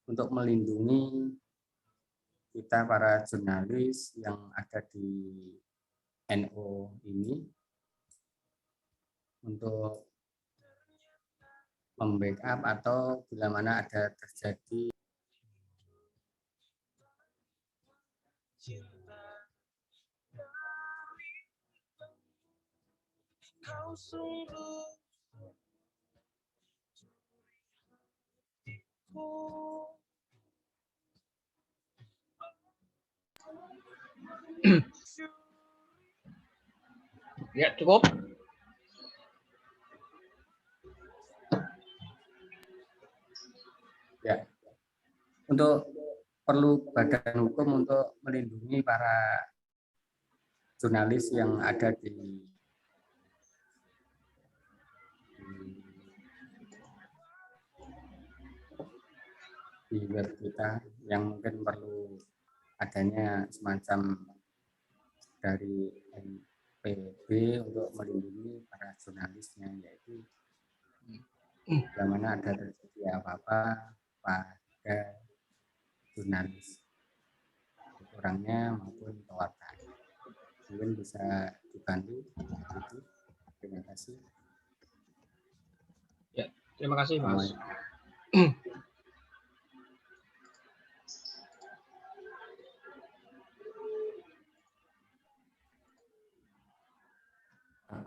untuk melindungi kita para jurnalis yang ada di NU ini untuk membackup atau bila mana ada terjadi Ya, cukup. Ya, untuk perlu badan hukum untuk melindungi para jurnalis yang ada di web kita, yang mungkin perlu adanya semacam dari NPB untuk melindungi para jurnalisnya, yaitu bagaimana ada terjadi apa-apa pada jurnalis, kurangnya maupun pewartaan. Mungkin bisa dibantu. Terima kasih. Ya, terima kasih Mas.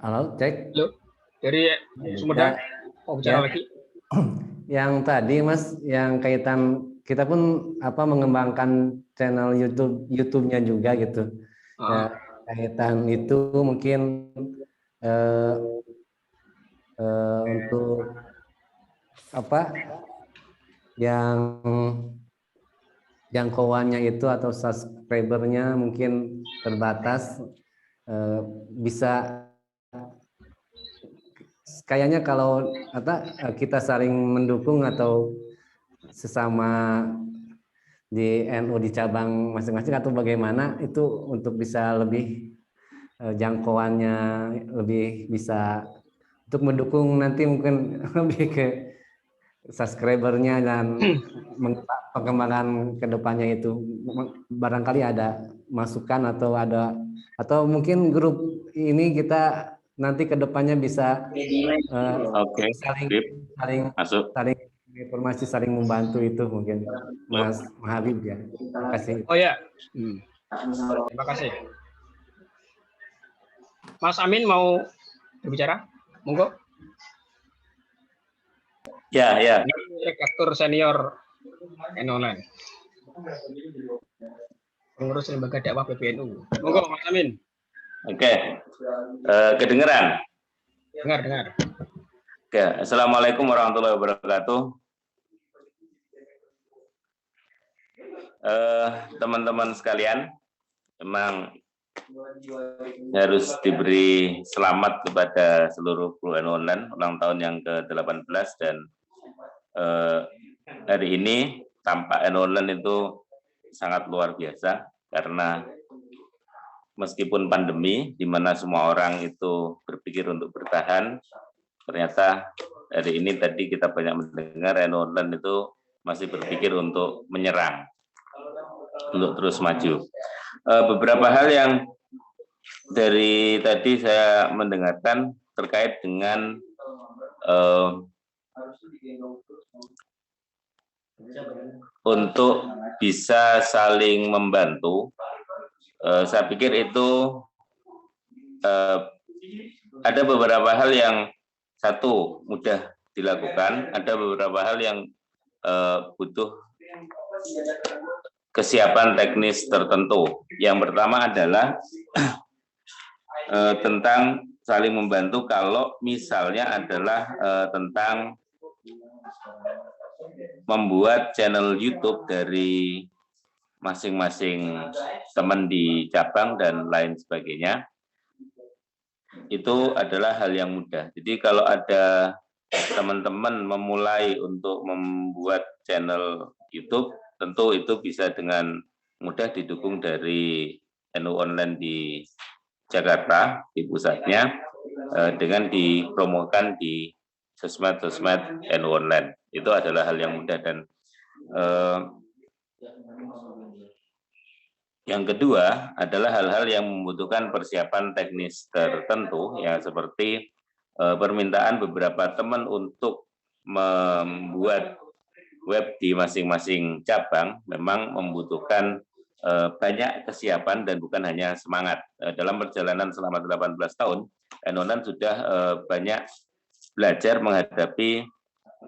Halo, cek. Halo. Dari Sumedang mau bicara lagi? Yang tadi Mas, yang kaitan kita pun mengembangkan channel YouTube-nya juga gitu. Ya, kaitan itu mungkin untuk yang jangkauannya itu atau subscribernya mungkin terbatas, bisa kayaknya kalau kita saling mendukung atau sesama di NU di cabang masing-masing atau bagaimana itu untuk bisa lebih jangkauannya lebih bisa untuk mendukung nanti mungkin lebih ke subscribernya dan pengembangan kedepannya itu barangkali ada masukan atau mungkin grup ini kita nanti kedepannya bisa saling informasi, saling membantu itu mungkin Mas Habib ya. Terima kasih. Oh ya, terima kasih. Mas Amin mau berbicara? Monggo. Ya. Redaktur senior NU Online. Pengurus lembaga dakwah PBNU. Monggo Mas Amin. Oke. Kedengeran? Dengar. Oke. Assalamualaikum warahmatullahi wabarakatuh. Teman-teman sekalian, memang harus diberi selamat kepada seluruh kru NU Online ulang tahun yang ke-18 dan hari ini tampak NU Online itu sangat luar biasa karena meskipun pandemi di mana semua orang itu berpikir untuk bertahan, ternyata hari ini tadi kita banyak mendengar NU Online itu masih berpikir untuk menyerang, untuk terus maju. Beberapa hal yang dari tadi saya mendengarkan terkait dengan untuk bisa saling membantu. Saya pikir itu ada beberapa hal yang satu mudah dilakukan, ada beberapa hal yang butuh kesiapan teknis tertentu. Yang pertama adalah tentang saling membantu kalau misalnya adalah tentang membuat channel YouTube dari masing-masing teman di cabang dan lain sebagainya. Itu adalah hal yang mudah. Jadi kalau ada teman-teman memulai untuk membuat channel YouTube, tentu itu bisa dengan mudah didukung dari NU Online di Jakarta, di pusatnya, dengan dipromokan di sosmed-sosmed NU Online. Itu adalah hal yang mudah. Dan yang kedua adalah hal-hal yang membutuhkan persiapan teknis tertentu, ya seperti permintaan beberapa teman untuk membuat web di masing-masing cabang memang membutuhkan banyak kesiapan dan bukan hanya semangat. Dalam perjalanan selama 18 tahun, NU Online sudah banyak belajar menghadapi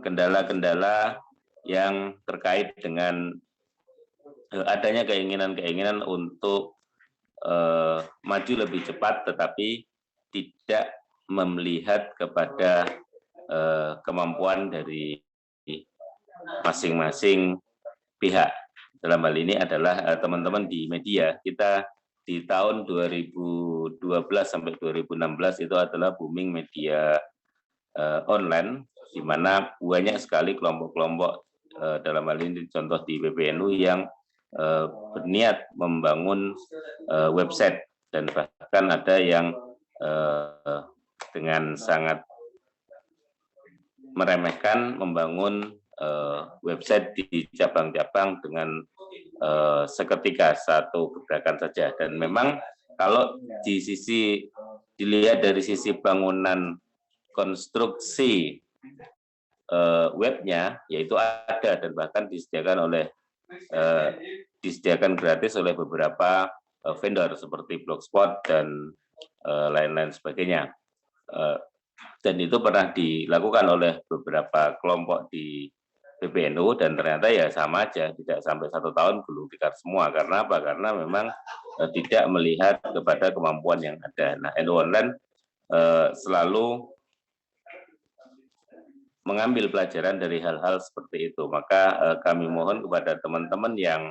kendala-kendala yang terkait dengan adanya keinginan-keinginan untuk maju lebih cepat, tetapi tidak melihat kepada kemampuan dari masing-masing pihak. Dalam hal ini adalah teman-teman di media. Kita di tahun 2012 sampai 2016 itu adalah booming media online, di mana banyak sekali kelompok-kelompok dalam hal ini contoh di PBNU yang berniat membangun website, dan bahkan ada yang dengan sangat meremehkan membangun website di cabang-cabang dengan seketika satu gebrakan saja. Dan memang kalau dilihat dari sisi bangunan konstruksi webnya, yaitu ada dan bahkan disediakan gratis oleh beberapa vendor seperti Blogspot dan lain-lain sebagainya. Dan itu pernah dilakukan oleh beberapa kelompok di PBNU dan ternyata ya sama aja, tidak sampai 1 tahun gulung tikar semua. Karena apa? Karena memang tidak melihat kepada kemampuan yang ada. Nah, NU Online selalu mengambil pelajaran dari hal-hal seperti itu. Maka kami mohon kepada teman-teman yang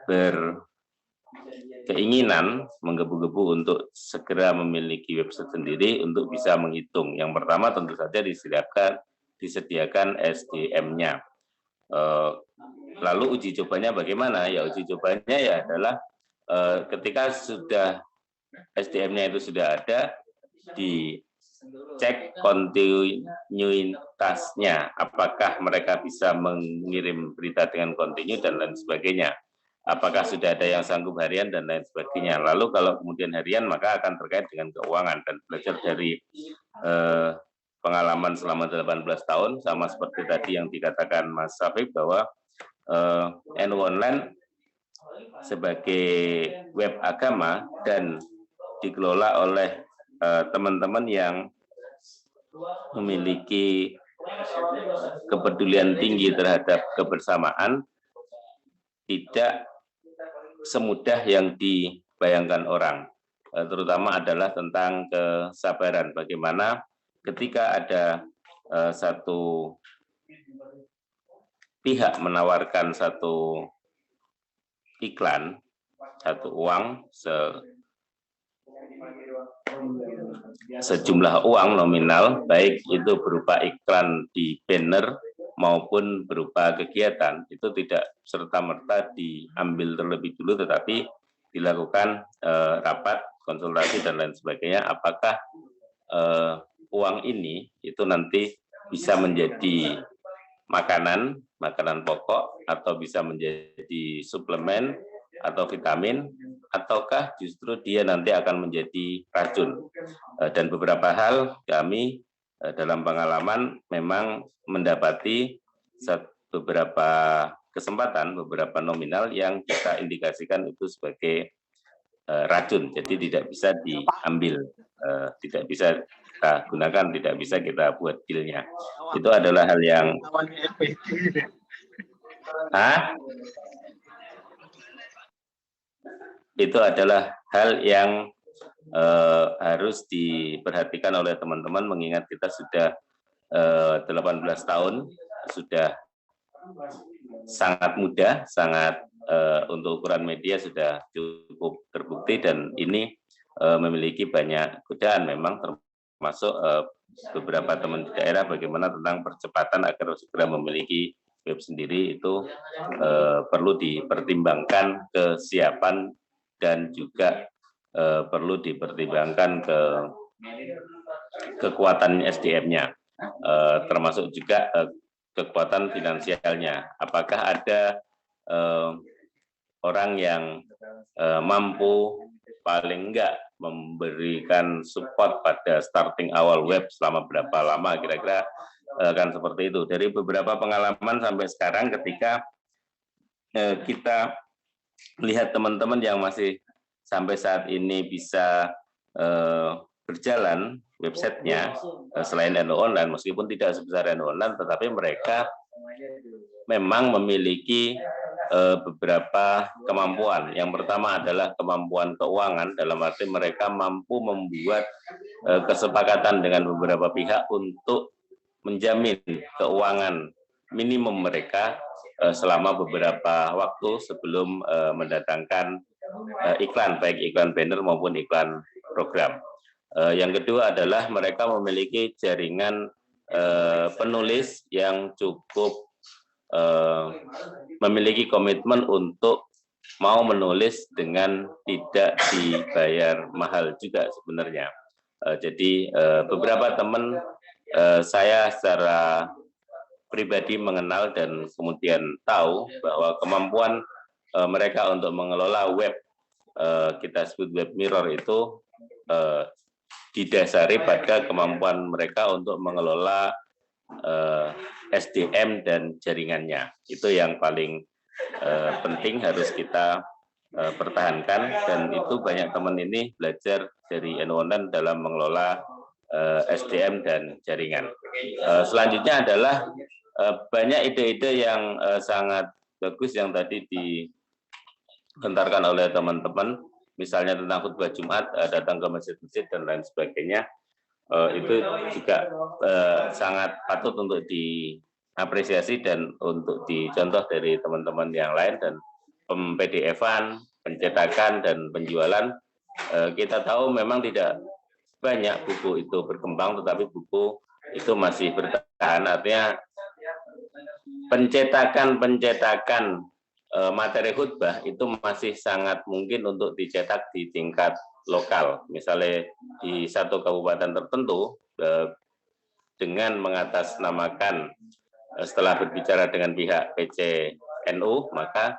berkeinginan menggebu-gebu untuk segera memiliki website sendiri untuk bisa menghitung. Yang pertama tentu saja disediakan SDM-nya. Lalu uji cobanya bagaimana? Ya uji cobanya ya adalah ketika sudah SDM-nya itu sudah ada, dicek kontinuitasnya, apakah mereka bisa mengirim berita dengan kontinu dan lain sebagainya. Apakah sudah ada yang sanggup harian dan lain sebagainya. Lalu kalau kemudian harian maka akan terkait dengan keuangan dan belajar dari pengalaman selama 18 tahun, sama seperti tadi yang dikatakan Mas Safik bahwa NU Online sebagai web agama dan dikelola oleh teman-teman yang memiliki kepedulian tinggi terhadap kebersamaan, tidak semudah yang dibayangkan orang, terutama adalah tentang kesabaran. Bagaimana ketika ada satu pihak menawarkan satu iklan, satu uang, sejumlah uang nominal, baik itu berupa iklan di banner maupun berupa kegiatan, itu tidak serta-merta diambil terlebih dulu, tetapi dilakukan rapat, konsultasi, dan lain sebagainya. Apakah uang ini itu nanti bisa menjadi makanan pokok, atau bisa menjadi suplemen atau vitamin, ataukah justru dia nanti akan menjadi racun. Dan beberapa hal kami dalam pengalaman memang mendapati beberapa kesempatan, beberapa nominal yang kita indikasikan itu sebagai racun, jadi tidak bisa diambil, tidak bisa kita gunakan, tidak bisa kita buat dealnya. Itu adalah hal yang itu adalah hal yang harus diperhatikan oleh teman-teman, mengingat kita sudah 18 tahun, sudah sangat mudah, sangat untuk ukuran media sudah cukup terbukti, dan ini memiliki banyak godaan memang, termasuk beberapa teman di daerah bagaimana tentang percepatan agar segera memiliki web sendiri. Itu perlu dipertimbangkan kesiapan dan juga perlu dipertimbangkan kekuatan SDM-nya, termasuk juga kekuatan finansialnya. Apakah ada orang yang mampu paling enggak memberikan support pada starting awal web selama berapa lama, kira-kira akan seperti itu. Dari beberapa pengalaman sampai sekarang, ketika kita melihat teman-teman yang masih sampai saat ini bisa berjalan websitenya selain NU Online, meskipun tidak sebesar NU Online, tetapi mereka memang memiliki beberapa kemampuan. Yang pertama adalah kemampuan keuangan, dalam arti mereka mampu membuat kesepakatan dengan beberapa pihak untuk menjamin keuangan minimum mereka selama beberapa waktu sebelum mendatangkan iklan, baik iklan banner maupun iklan program. Yang kedua adalah mereka memiliki jaringan penulis yang cukup memiliki komitmen untuk mau menulis dengan tidak dibayar mahal juga sebenarnya. Jadi beberapa teman saya secara pribadi mengenal dan kemudian tahu bahwa kemampuan mereka untuk mengelola web, kita sebut web mirror, itu didasari pada kemampuan mereka untuk mengelola SDM dan jaringannya. Itu yang paling penting harus kita pertahankan, dan itu banyak teman ini belajar dari NU Online dalam mengelola SDM dan jaringan. Selanjutnya adalah banyak ide-ide yang sangat bagus yang tadi digentarkan oleh teman-teman, misalnya tentang khutbah Jumat, datang ke masjid-masjid dan lain sebagainya. Itu juga sangat patut untuk diapresiasi dan untuk dicontoh dari teman-teman yang lain. Dan PDF-an, pencetakan dan penjualan, kita tahu memang tidak banyak buku itu berkembang, tetapi buku itu masih bertahan. Artinya pencetakan materi khutbah itu masih sangat mungkin untuk dicetak di tingkat lokal. Misalnya di satu kabupaten tertentu, dengan mengatasnamakan setelah berbicara dengan pihak PCNU, maka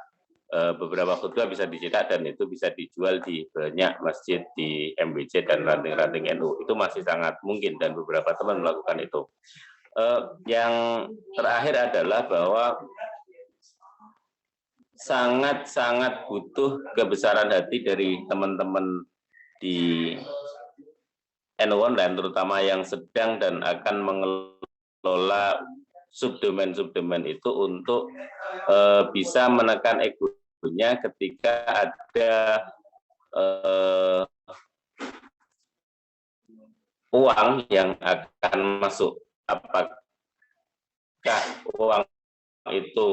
beberapa khutbah bisa dicetak dan itu bisa dijual di banyak masjid di MBC dan ranting-ranting NU. Itu masih sangat mungkin dan beberapa teman melakukan itu. Yang terakhir adalah bahwa sangat-sangat butuh kebesaran hati dari teman-teman di NU Online, terutama yang sedang dan akan mengelola subdomain-subdomain itu untuk bisa menekan egonya ketika ada uang yang akan masuk. Apakah uang itu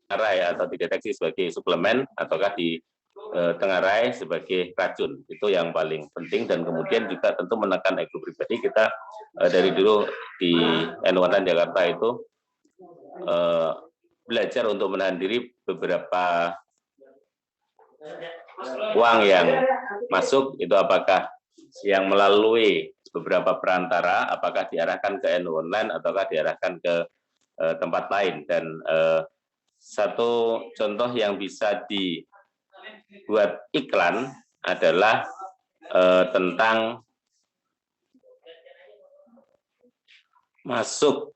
tengarai atau dideteksi sebagai suplemen ataukah di tengarai sebagai racun. Itu yang paling penting. Dan kemudian juga tentu menekan ego pribadi. Kita dari dulu di NU Online Jakarta itu belajar untuk menahan diri beberapa uang yang masuk itu apakah yang melalui beberapa perantara, apakah diarahkan ke NU Online ataukah diarahkan ke tempat lain. Dan satu contoh yang bisa dibuat iklan adalah tentang masuk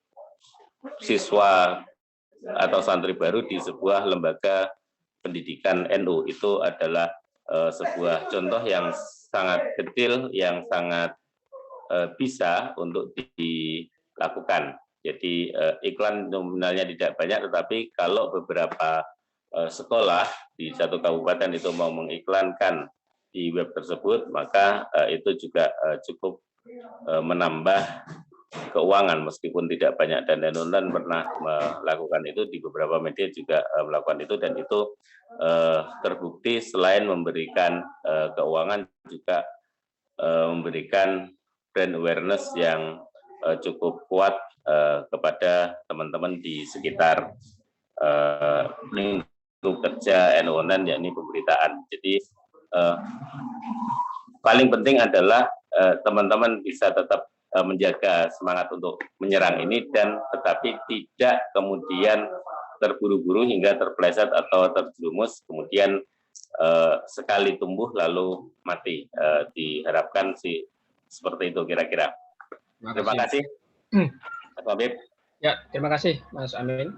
siswa atau santri baru di sebuah lembaga pendidikan NU. Itu adalah sebuah contoh yang sangat kecil, yang sangat bisa untuk dilakukan. Jadi iklan nominalnya tidak banyak, tetapi kalau beberapa sekolah di satu kabupaten itu mau mengiklankan di web tersebut, maka itu juga cukup menambah keuangan meskipun tidak banyak. Dan NU-Online pernah melakukan itu, di beberapa media juga melakukan itu, dan itu terbukti selain memberikan keuangan juga memberikan brand awareness yang cukup kuat kepada teman-teman di sekitar lingkup kerja NU Online, yakni pemberitaan. Jadi paling penting adalah teman-teman bisa tetap menjaga semangat untuk menyerang ini, dan tetapi tidak kemudian terburu-buru hingga terpleset atau terjerumus, kemudian sekali tumbuh lalu mati. Diharapkan sih seperti itu kira-kira. Terima kasih. Mas Habib. Ya, terima kasih Mas Amin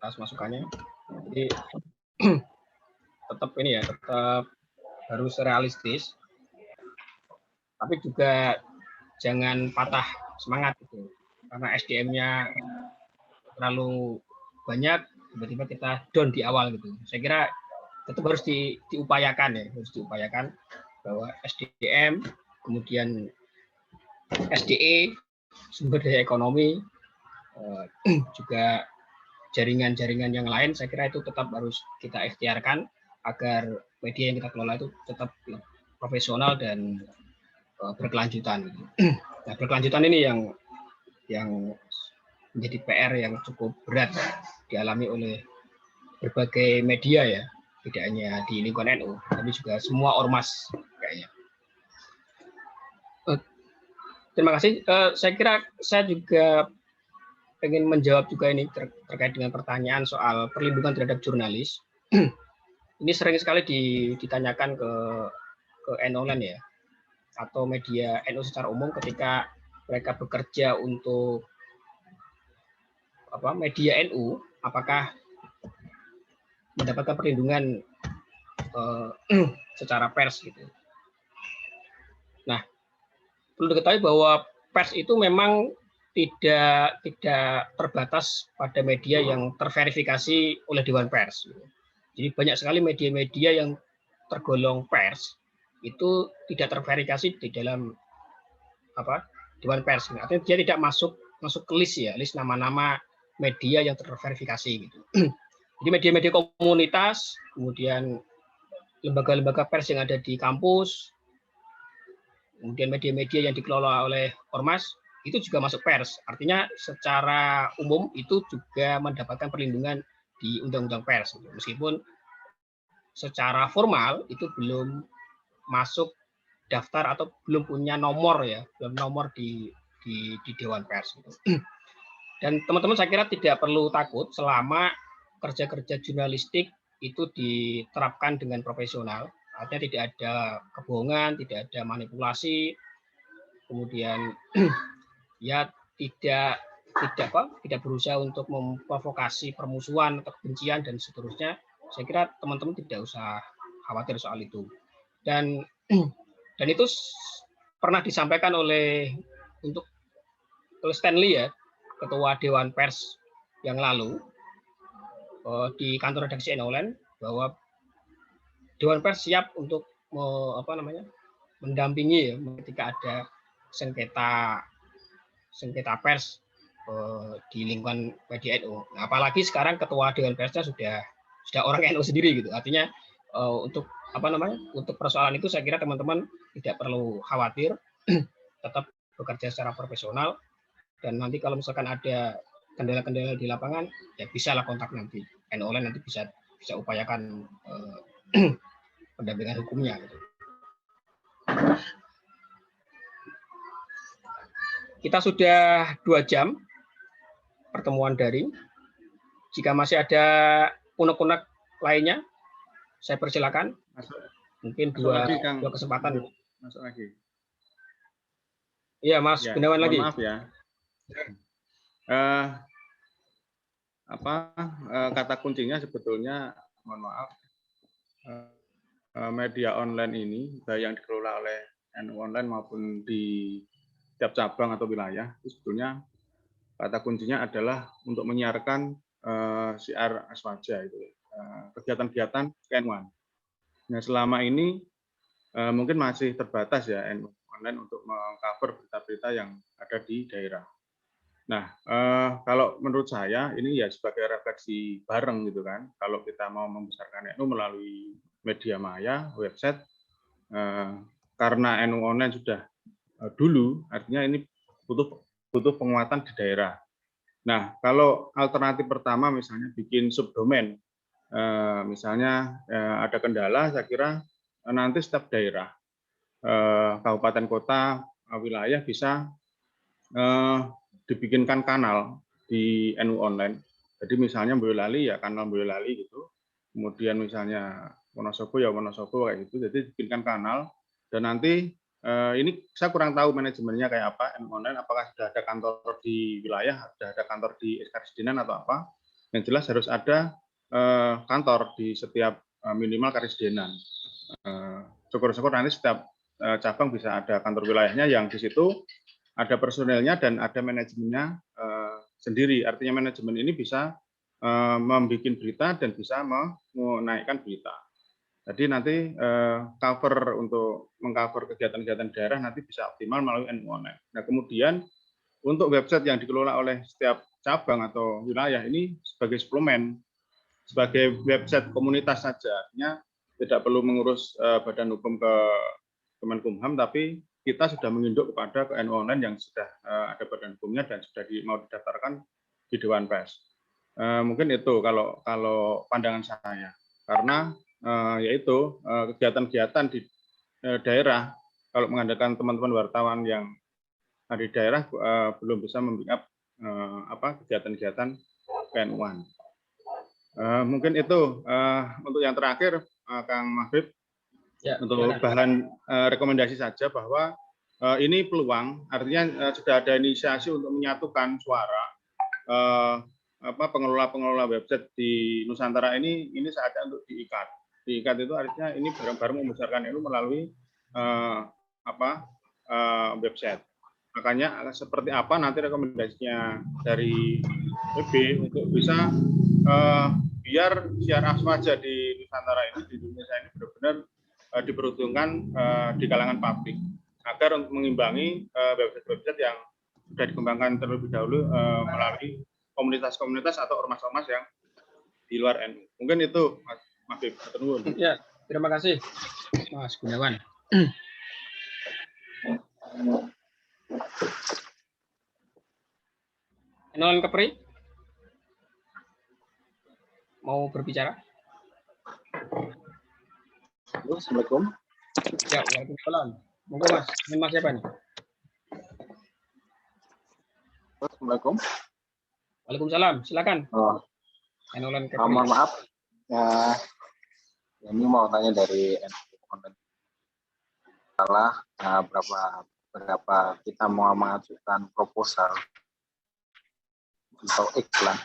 atas masukannya. Jadi tetap ini ya, tetap harus realistis, tapi juga jangan patah semangat gitu. Karena SDM-nya terlalu banyak, tiba-tiba kita down di awal gitu. Saya kira tetap harus diupayakan ya, harus diupayakan bahwa SDM, kemudian SDE, sumber daya ekonomi, juga jaringan-jaringan yang lain, saya kira itu tetap harus kita ikhtiarkan agar media yang kita kelola itu tetap profesional dan berkelanjutan. Nah, berkelanjutan ini yang menjadi PR yang cukup berat dialami oleh berbagai media ya, tidak hanya di lingkungan NU, tapi juga semua ormas kayaknya. Terima kasih. Saya kira saya juga ingin menjawab juga ini terkait dengan pertanyaan soal perlindungan terhadap jurnalis. Ini sering sekali ditanyakan ke NU Online ya, atau media NU secara umum ketika mereka bekerja untuk media NU, apakah mendapatkan perlindungan secara pers gitu. Nah, perlu diketahui bahwa pers itu memang tidak terbatas pada media yang terverifikasi oleh Dewan Pers. Jadi banyak sekali media-media yang tergolong pers itu tidak terverifikasi di dalam Dewan Pers. Artinya dia tidak masuk ke list nama-nama media yang terverifikasi gitu. Jadi media-media komunitas, kemudian lembaga-lembaga pers yang ada di kampus, kemudian media-media yang dikelola oleh ormas itu juga masuk pers. Artinya secara umum itu juga mendapatkan perlindungan di Undang-Undang Pers. Meskipun secara formal itu belum masuk daftar atau belum punya nomor belum nomor di Dewan Pers. Dan teman-teman saya kira tidak perlu takut selama kerja-kerja jurnalistik itu diterapkan dengan profesional. Artinya tidak ada kebohongan, tidak ada manipulasi, kemudian ya tidak berusaha untuk memprovokasi permusuhan atau kebencian dan seterusnya. Saya kira teman-teman tidak usah khawatir soal itu. Dan itu pernah disampaikan oleh Stanley Ketua Dewan Pers yang lalu di kantor redaksi Online bahwa Dewan Pers siap untuk mendampingi ketika ada sengketa pers di lingkungan media NU. Nah, apalagi sekarang ketua Dewan Persnya sudah orang NU sendiri gitu. Artinya untuk persoalan itu saya kira teman-teman tidak perlu khawatir, tetap bekerja secara profesional, dan nanti kalau misalkan ada kendala-kendala di lapangan ya bisa lah kontak nanti NU Online, nanti bisa upayakan pendampingan hukumnya gitu. Kita sudah 2 jam pertemuan daring. Jika masih ada unek-unek lainnya, saya persilakan. Mungkin dua kesempatan. Masuk lagi. Iya, Mas Gunawan lagi. Maaf ya. Kata kuncinya sebetulnya, mohon maaf, media online ini, baik yang dikelola oleh NU Online maupun di setiap cabang atau wilayah, itu sebetulnya kata kuncinya adalah untuk menyiarkan siar aswaja, itu kegiatan-kegiatan ke-NU-an. Nah, selama ini mungkin masih terbatas ya NU Online untuk mengcover berita-berita yang ada di daerah. Nah, kalau menurut saya ini ya sebagai refleksi bareng gitu kan, kalau kita mau membesarkan NU melalui media maya, website, karena NU Online sudah dulu, artinya ini butuh penguatan di daerah. Nah, kalau alternatif pertama misalnya bikin subdomain, misalnya ada kendala, saya kira nanti setiap daerah, kabupaten kota, wilayah bisa dibikinkan kanal di NU Online. Jadi misalnya Boyolali ya kanal Boyolali gitu. Kemudian misalnya Wonosobo ya Wonosobo kayak gitu. Jadi dibikinkan kanal dan nanti ini saya kurang tahu manajemennya kayak apa NU Online, apakah sudah ada kantor di wilayah, sudah ada kantor di Karisdenan atau apa. Yang jelas harus ada kantor di setiap minimal Karisdenan. Syukur-syukur nanti setiap cabang bisa ada kantor wilayahnya yang di situ ada personelnya dan ada manajemennya sendiri. Artinya manajemen ini bisa membuat berita dan bisa menaikkan berita. Jadi nanti cover untuk mengcover kegiatan-kegiatan daerah nanti bisa optimal melalui NU Online. Nah, kemudian untuk website yang dikelola oleh setiap cabang atau wilayah ini sebagai suplemen, sebagai website komunitas saja. Artinya tidak perlu mengurus badan hukum ke Kemenkumham, tapi kita sudah menginduk kepada ke NU Online yang sudah ada badan hukumnya dan sudah mau didaftarkan di Dewan Pers. Mungkin itu kalau pandangan saya, karena yaitu kegiatan-kegiatan di daerah, kalau mengandalkan teman-teman wartawan yang ada di daerah belum bisa membackup kegiatan-kegiatan KNU-an. Mungkin itu untuk yang terakhir, Kang Mahfud. Ya, untuk bahan rekomendasi saja bahwa ini peluang, artinya sudah ada inisiasi untuk menyatukan suara pengelola website di Nusantara ini saatnya untuk diikat. Diikat itu artinya ini bareng-bareng membesarkan NU melalui website. Makanya seperti apa nanti rekomendasinya dari PB untuk bisa biar siar aswaja di Nusantara ini, di Indonesia ini benar-benar diperuntukkan di kalangan publik, agar untuk mengimbangi website-website yang sudah dikembangkan terlebih dahulu melalui komunitas-komunitas atau ormas-ormas yang di luar NU. Mungkin itu Mas Habib. Ya, terima kasih Mas Gunawan. Non Kepri mau berbicara? Assalamualaikum. Ya, waalaikumsalam. Monggo Mas, ini Mas siapa nih? Assalamualaikum. Waalaikumsalam, silakan. Enolan Kepri. Mohon maaf, ya, ini mau tanya dari online. Salah berapa kita mau mengajukan proposal atau iklan,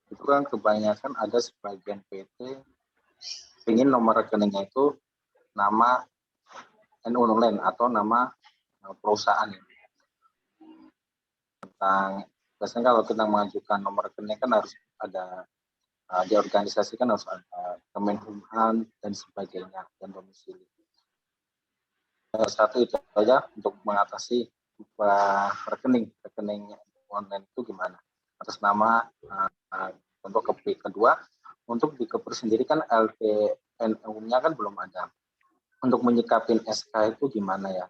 itu kan kebanyakan ada sebagian PT ingin nomor rekeningnya itu nama NU Online atau nama perusahaan. Tentang biasanya kalau kita mengajukan nomor rekening kan harus ada di organisasi kan harus ada Kemenkumham dan sebagainya dan domisili. Satu itu saja untuk mengatasi rekening online itu gimana atas nama untuk Kepri. Kedua, untuk di Kepri sendiri kan LPNU-nya kan belum ada. Untuk menyikapin SK itu gimana ya?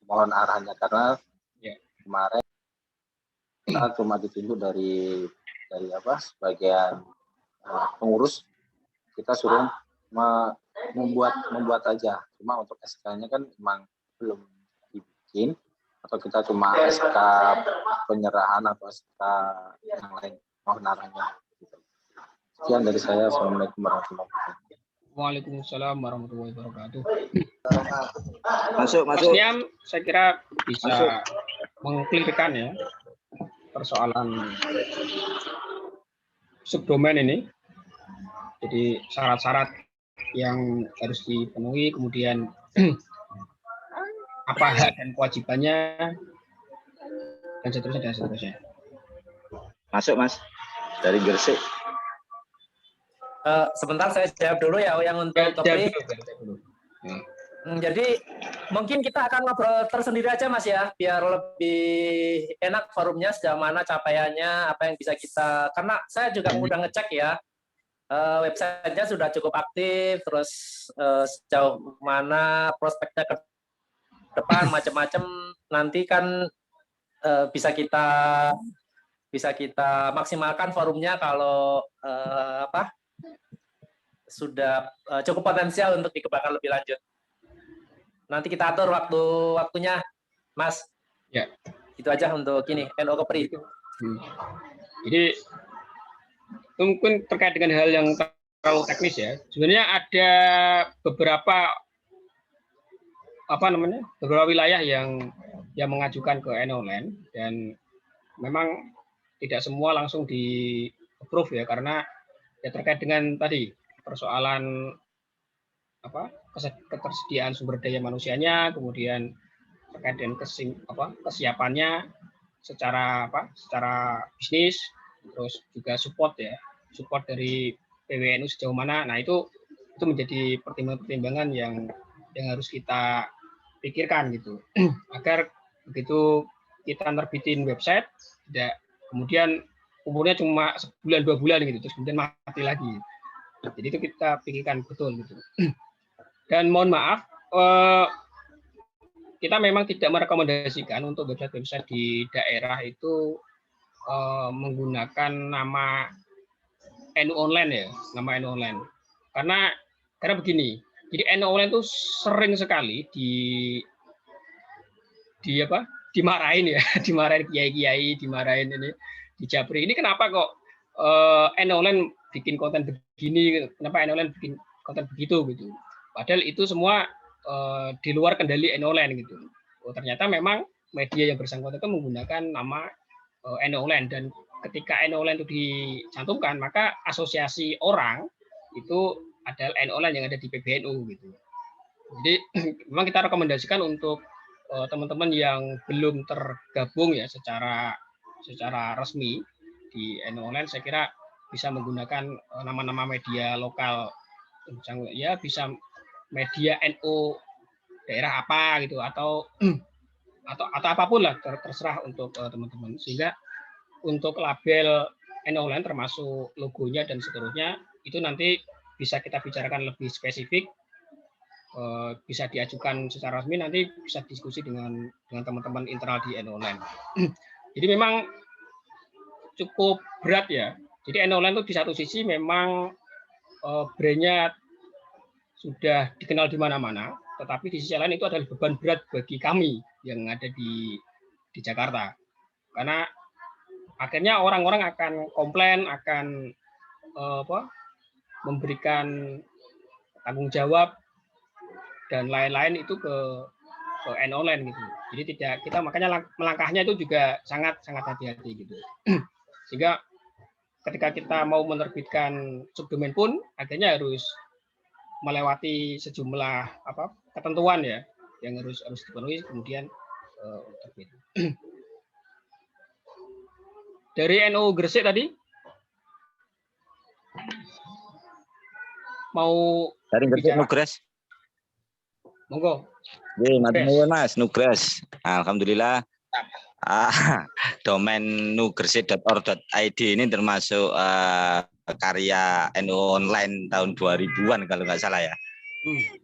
Mohon arahannya karena kemarin kita cuma ditunjuk dari sebagian pengurus, kita suruh membuat aja. Cuma untuk SK-nya kan memang belum dibikin, atau kita cuma SK penyerahan atau SK yang lain. Mohon arahannya. Sekian dari saya. Assalamualaikum warahmatullahi wabarakatuh. Waalaikumsalam warahmatullahi wabarakatuh. Masuk. Mas Niam, saya kira bisa mengklirkan ya persoalan subdomain ini. Jadi syarat-syarat yang harus dipenuhi, kemudian apa hak dan kewajibannya, dan seterusnya. Masuk Mas, dari Gresik. Sebentar saya jawab dulu ya yang untuk Kepri. Jadi mungkin kita akan ngobrol tersendiri aja Mas ya, biar lebih enak forumnya, sejauh mana capaiannya, apa yang bisa kita, karena saya juga udah ngecek ya, websitenya sudah cukup aktif, terus sejauh mana prospeknya ke depan, macam-macam, nanti kan bisa kita maksimalkan forumnya kalau sudah cukup potensial untuk dikembangkan lebih lanjut. Nanti kita atur waktunya, Mas. Ya. Itu aja untuk ini, NU Kepri. Jadi mungkin terkait dengan hal yang terlalu teknis ya. Sebenarnya ada beberapa wilayah yang mengajukan ke NU Online, dan memang tidak semua langsung di approve ya, karena ya terkait dengan tadi persoalan ketersediaan sumber daya manusianya, kemudian terkait dengan kesiapannya secara bisnis, terus juga support dari PWNU sejauh mana. Nah itu menjadi pertimbangan yang harus kita pikirkan gitu, agar begitu kita nerbitin website tidak kemudian umurnya cuma sebulan 2 bulan gitu, terus kemudian mati lagi. Jadi itu kita pikirkan betul gitu. Dan mohon maaf, kita memang tidak merekomendasikan untuk website-website di daerah itu menggunakan nama NU Online ya, nama NU Online. Karena begini, jadi NU Online itu sering sekali dimarahin ya, dimarahin kiai-kiai, dimarahin ini di Japri. Ini kenapa kok NU Online bikin konten begini, kenapa NU Online bikin konten begitu gitu. Padahal itu semua di luar kendali NU Online gitu. Ternyata memang media yang bersangkutan itu menggunakan nama NU Online, dan ketika NU Online itu dicantumkan, maka asosiasi orang itu adalah NU Online yang ada di PBNU gitu. Jadi memang kita rekomendasikan untuk teman-teman yang belum tergabung ya secara resmi di NU Online, saya kira bisa menggunakan nama-nama media lokal, ya bisa media NU daerah apa gitu, atau apapun lah, terserah untuk teman-teman. Sehingga untuk label NU Online termasuk logonya dan seterusnya itu nanti bisa kita bicarakan lebih spesifik, bisa diajukan secara resmi, nanti bisa diskusi dengan teman-teman internal di NU Online. Jadi memang cukup berat ya. Jadi NU Online itu di satu sisi memang brandnya sudah dikenal di mana-mana, tetapi di sisi lain itu adalah beban berat bagi kami yang ada di Jakarta. Karena akhirnya orang-orang akan komplain, akan memberikan tanggung jawab dan lain-lain itu ke NU Online gitu. Jadi kita makanya melangkahnya itu juga sangat hati-hati gitu. Sehingga ketika kita mau menerbitkan subdomain pun akhirnya harus melewati sejumlah ketentuan ya yang harus dipenuhi, kemudian terbit. Dari NU Gresik tadi mau dari Gresik Nugres. Monggo. Matur nuwun Mas Nugres. Alhamdulillah. Domain nugresik.or.id ini termasuk karya NU Online tahun 2000-an kalau nggak salah ya.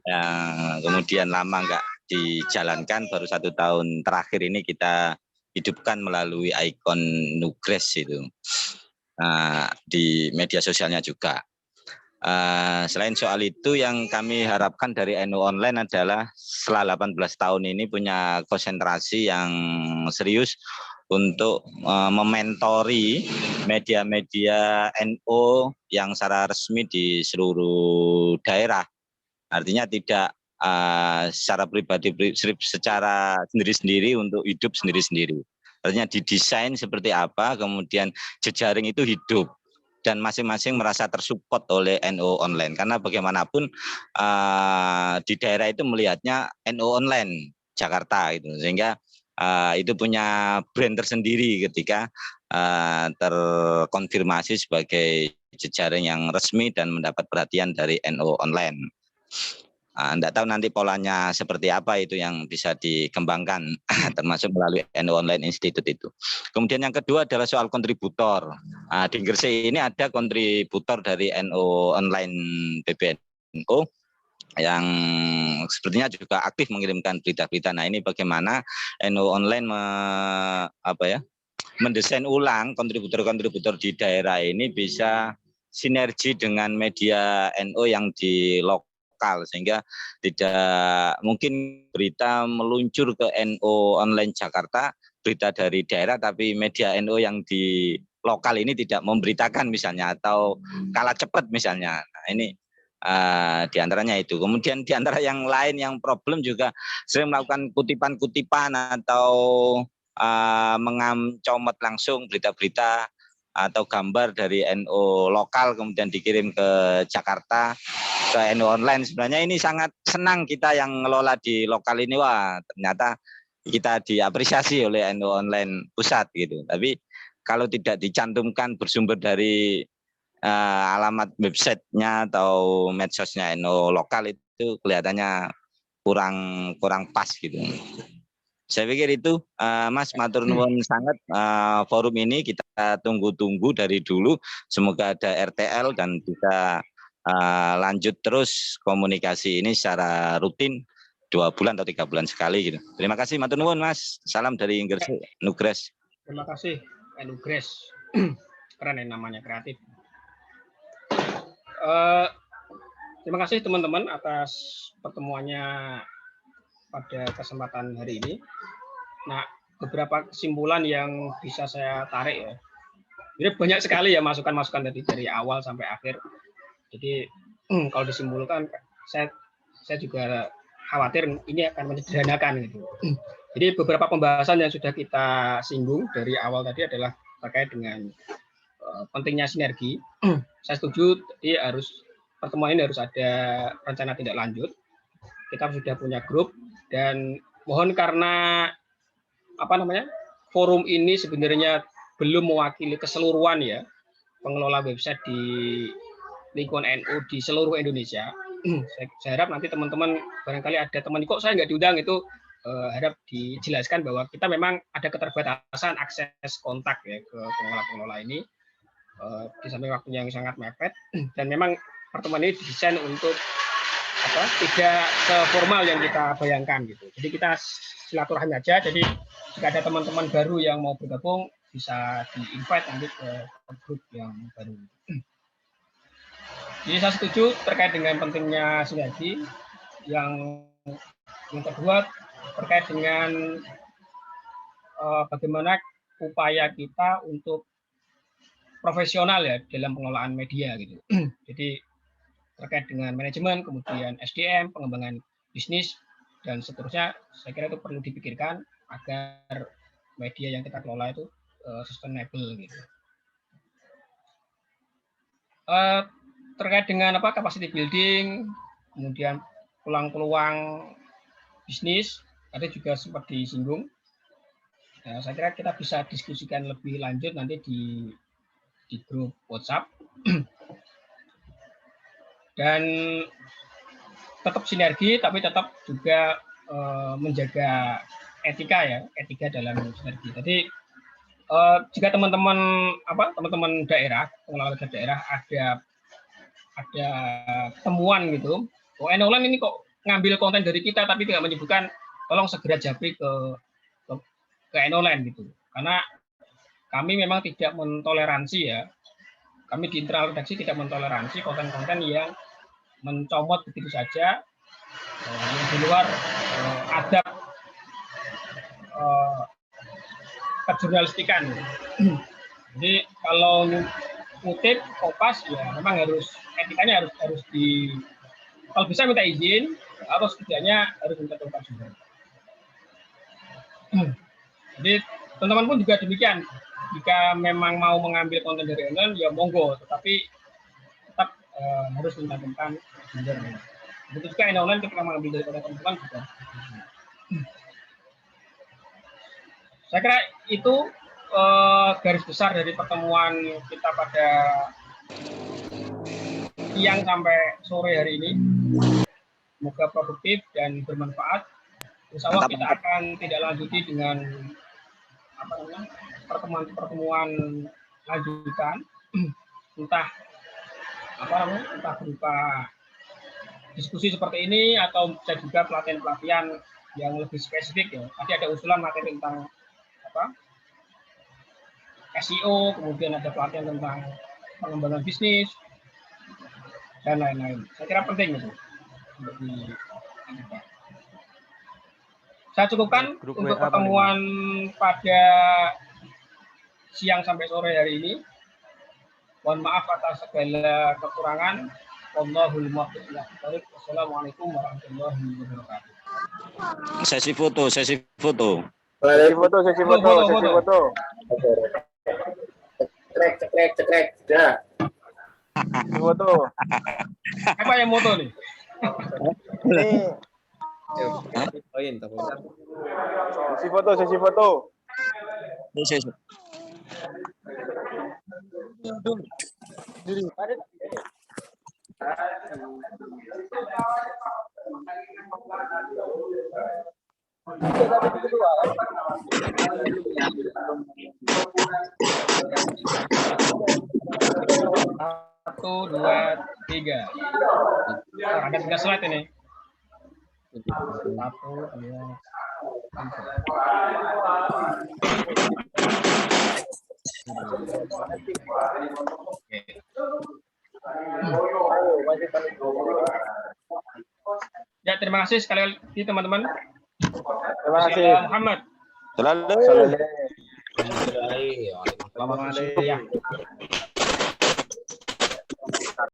Yang kemudian lama nggak dijalankan, baru 1 tahun terakhir ini kita hidupkan melalui ikon Nugres itu di media sosialnya juga. Selain soal itu, yang kami harapkan dari NU Online adalah setelah 18 tahun ini punya konsentrasi yang serius untuk mementori media-media NU yang secara resmi di seluruh daerah. Artinya tidak secara pribadi, secara sendiri-sendiri untuk hidup sendiri-sendiri. Artinya didesain seperti apa, kemudian jejaring itu hidup dan masing-masing merasa tersupport oleh NU Online. Karena bagaimanapun di daerah itu melihatnya NU Online Jakarta gitu. Sehingga itu punya brand tersendiri ketika terkonfirmasi sebagai jejaring yang resmi dan mendapat perhatian dari NU Online. Tidak tahu nanti polanya seperti apa, itu yang bisa dikembangkan termasuk melalui NU Online Institute itu. Kemudian yang kedua adalah soal kontributor. Di Gresik ini ada kontributor dari NU Online PBNU yang sepertinya juga aktif mengirimkan berita-berita. Nah, ini bagaimana NU Online mendesain ulang kontributor-kontributor di daerah ini bisa sinergi dengan media NU yang di lokal, sehingga tidak mungkin berita meluncur ke NU Online Jakarta, berita dari daerah, tapi media NU yang di lokal ini tidak memberitakan misalnya, atau kalah cepat misalnya. Nah, ini diantaranya itu. Kemudian diantara yang lain yang problem juga sering melakukan kutipan-kutipan atau mengamcomot langsung berita-berita atau gambar dari NU lokal kemudian dikirim ke Jakarta, ke NU Online. Sebenarnya ini sangat senang kita yang ngelola di lokal ini, wah ternyata kita diapresiasi oleh NU Online pusat gitu. Tapi kalau tidak dicantumkan bersumber dari alamat websitenya atau medsosnya NU lokal, itu kelihatannya kurang pas gitu. Saya pikir itu, Mas, matur nuwun sangat. Forum ini kita tunggu-tunggu dari dulu. Semoga ada RTL dan bisa lanjut terus komunikasi ini secara rutin 2 bulan atau 3 bulan sekali gitu. Terima kasih, matur nuwun Mas. Salam dari Gresik, Nugres. Terima kasih, Nugres. Keren ya namanya, kreatif. Terima kasih teman-teman atas pertemuannya pada kesempatan hari ini. Nah, beberapa kesimpulan yang bisa saya tarik ya. Jadi banyak sekali ya masukan-masukan dari awal sampai akhir. Jadi kalau disimpulkan, saya juga khawatir ini akan menyederhanakan gitu. Jadi beberapa pembahasan yang sudah kita singgung dari awal tadi adalah terkait dengan pentingnya sinergi. Saya setuju, jadi pertemuan ini harus ada rencana tindak lanjut. Kita sudah punya grup dan mohon karena forum ini sebenarnya belum mewakili keseluruhan ya pengelola website di lingkungan NU di seluruh Indonesia. Saya harap nanti teman-teman barangkali ada teman kok saya nggak diundang itu harap dijelaskan bahwa kita memang ada keterbatasan akses kontak ya ke pengelola-pengelola ini di samping waktunya yang sangat mepet dan memang pertemuan ini didesain untuk tidak seformal yang kita bayangkan gitu. Jadi kita silaturahmi aja. Jadi jika ada teman-teman baru yang mau bergabung bisa di-invite nanti ke grup yang baru. Jadi saya setuju terkait dengan pentingnya sinergi. Yang kedua terkait dengan bagaimana upaya kita untuk profesional ya dalam pengelolaan media gitu. Jadi terkait dengan manajemen, kemudian SDM, pengembangan bisnis dan seterusnya, saya kira itu perlu dipikirkan agar media yang kita kelola itu sustainable gitu. Terkait dengan capacity building, kemudian peluang-peluang bisnis, ada juga sempat disinggung. Nah, saya kira kita bisa diskusikan lebih lanjut nanti di grup WhatsApp. Dan tetap sinergi, tapi tetap juga menjaga etika dalam sinergi. Jadi jika teman-teman daerah, pengelola daerah ada temuan gitu, Online ini kok ngambil konten dari kita tapi tidak menyebutkan, tolong segera japri ke Online gitu. Karena kami memang tidak mentoleransi ya, kami di internal redaksi tidak mentoleransi konten-konten yang mencomot begitu saja yang di luar adab kejurnalistikan. Jadi kalau ngutip kopas ya memang etikanya harus kalau bisa minta izin atau setidaknya harus minta tempat juga. Jadi teman-teman pun juga demikian. Jika memang mau mengambil konten dari online ya monggo, tetapi tetap harus minta tempat juga. Begitu juga online ketika mengambil dari teman-teman juga. Saya kira itu garis besar dari pertemuan kita pada siang sampai sore hari ini. Semoga produktif dan bermanfaat. Insya Allah kita akan tidak lanjuti dengan pertemuan lanjutan, entah berupa diskusi seperti ini atau bisa juga pelatihan-pelatihan yang lebih spesifik ya. Tadi ada usulan materi tentang SEO, kemudian ada pelatihan tentang pengembangan bisnis dan lain-lain. Saya kira penting itu. Saya cukupkan untuk pertemuan pada siang sampai sore hari ini. Mohon maaf atas segala kekurangan. Wallahul muwaffiq. Wassalamualaikum warahmatullahi wabarakatuh. Sesi foto. Sesi foto. Cekrek. Ya. Foto. Apa yang foto nih? Sesi foto. Satu, dua, tiga. Ada 3 slide ini. 1, 2, 3. Ya, terima kasih sekali lagi teman-teman. Terima kasih. Muhammad. Selalu. Selamat malam.